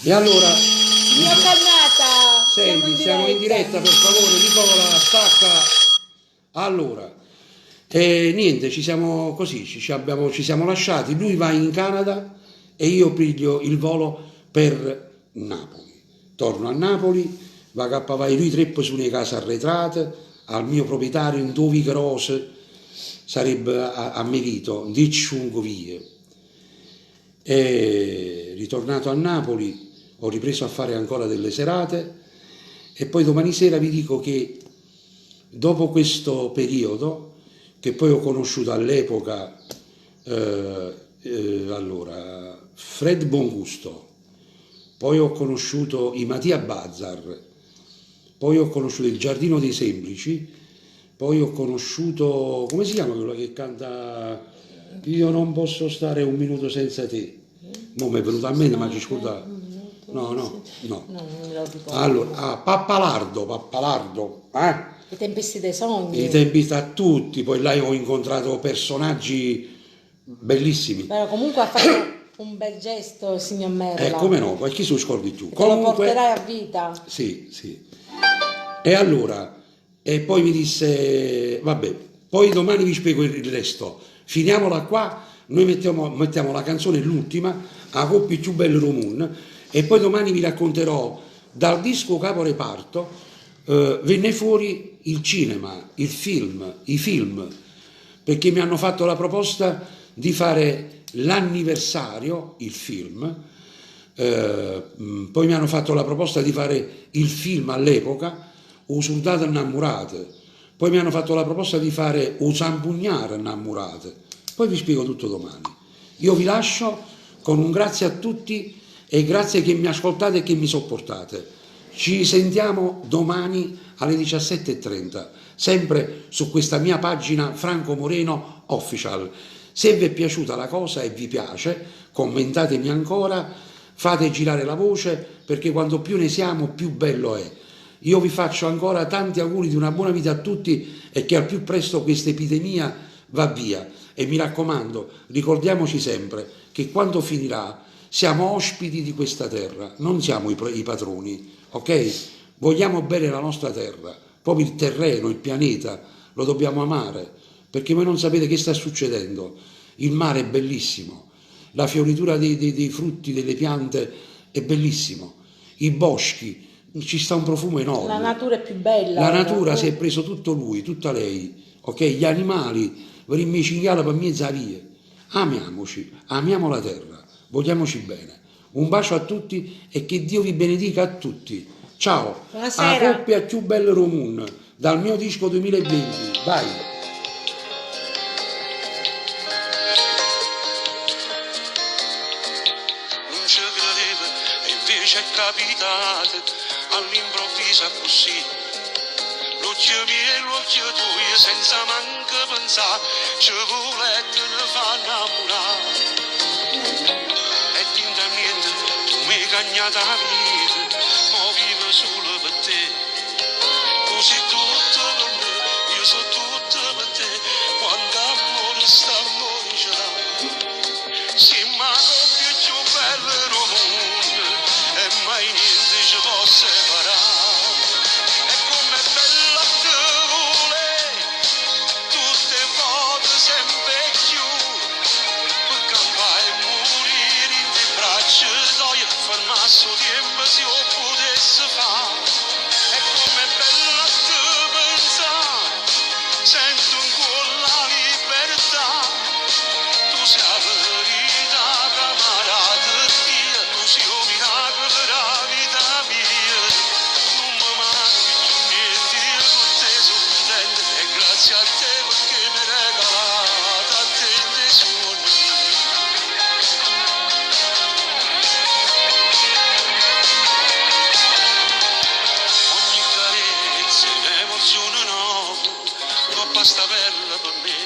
E allora... Signor Cannata! Senti, siamo in diretta, per favore, Nicola, stacca. Allora, niente, ci siamo così, ci siamo lasciati. Lui va in Canada e io piglio il volo per Napoli. Torno a Napoli, va a vai lui treppo sulle case arretrate, al mio proprietario in Dovi Grose, sarebbe a Melito, di Ciungovie. E ritornato a Napoli ho ripreso a fare ancora delle serate e poi domani sera vi dico che dopo questo periodo, che poi ho conosciuto all'epoca allora Fred Bongusto, poi ho conosciuto i Mattia Bazzar, poi ho conosciuto il Giardino dei Semplici, poi ho conosciuto, come si chiama quello che canta Io non posso stare un minuto senza te? Mo' mi è venuto a mente, ma ci scorda. No, no. No, non me lo ricordo. Allora, Pappalardo, I tempesti dei sogni. i tempi sta tutti, poi là ho incontrato personaggi bellissimi. Però comunque ha fatto un bel gesto il signor Merla. Come no, poi chi su scordi più. Te lo porterai a vita. Sì, sì. E allora, e poi mi disse, vabbè, poi domani vi spiego il resto. Finiamola qua, noi mettiamo la canzone, l'ultima, a coppia più belle Romun, e poi domani vi racconterò dal disco Caporeparto, venne fuori il cinema, il film, i film, perché mi hanno fatto la proposta di fare l'anniversario, il film, poi mi hanno fatto la proposta di fare il film all'epoca, O soldate innamorate, poi mi hanno fatto la proposta di fare O zampugnare innamorate, poi vi spiego tutto domani. Io vi lascio con un grazie a tutti e grazie che mi ascoltate e che mi sopportate. Ci sentiamo domani alle 17:30, sempre su questa mia pagina Franco Moreno Official. Se vi è piaciuta la cosa e vi piace, commentatemi ancora, fate girare la voce, perché quanto più ne siamo più bello è. Io vi faccio ancora tanti auguri di una buona vita a tutti e che al più presto questa epidemia va via. E mi raccomando, ricordiamoci sempre che quando finirà siamo ospiti di questa terra, non siamo i padroni, ok? Vogliamo bene la nostra terra, proprio il terreno, il pianeta, lo dobbiamo amare, perché voi non sapete che sta succedendo. Il mare è bellissimo, la fioritura dei frutti, delle piante è bellissimo, i boschi, ci sta un profumo enorme. La natura è più bella. La natura si è preso tutto lui, tutta lei, ok? Gli animali, vorremmo cinghiale per mezza via. Amiamoci, amiamo la terra, vogliamoci bene. Un bacio a tutti e che Dio vi benedica a tutti. Ciao, buonasera. A coppia più bella Romun, dal mio disco 2020. Vai. Non ci credeva e invece è capitato all'improvviso così. L'occhio mio e l'occhio tuo senza manco pensare ci volete ne fa innamorare. E tinta niente tu mi hai cagnata la vita, ma vivo solo per te. Tu sei tutto per me, io sono tutto per te. Quando amore sta amore ce l'ha. Sì, ma coppia più bella del mondo e mai niente ci può separare. E com'è bella te volere, tutte volte sempre più, per campare e morire in te braccia d'oi, fermarsi il tempo se io potesse fare. E com'è bella te pensare, sento ancora la libertà. Tu sei la verità, camarada mia, tu sei un miracolo della vita mia. Non mi manchi più niente, io con te sono contento e grazie a te perché mi hai regalato a te dei sogni. Ogni carezza è un'emozione nuova, troppa sta bella per me.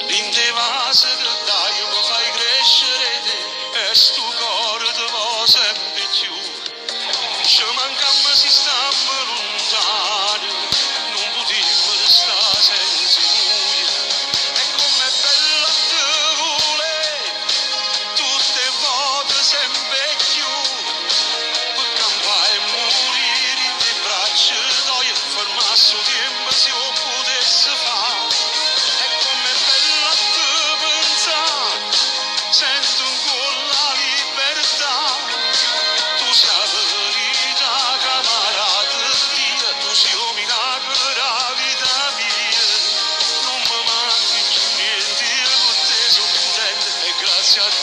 L'inte vase del dai mi fai crescere te e sto cuore ti va sempre più. Ci mancammo si stammo lontani, non potevo restare senza noi. E com'è bella te volere, tutte volte sempre più, per campare e morire in te braccia d'oi, fermarsi il tempo se io potesse fare. E com'è bella te pensare, sento ancora la libertà. Tu sei la verità, camarada mia, tu sei un miracolo della vita mia. Non mi manchi più niente, io con te sono contento e grazie a te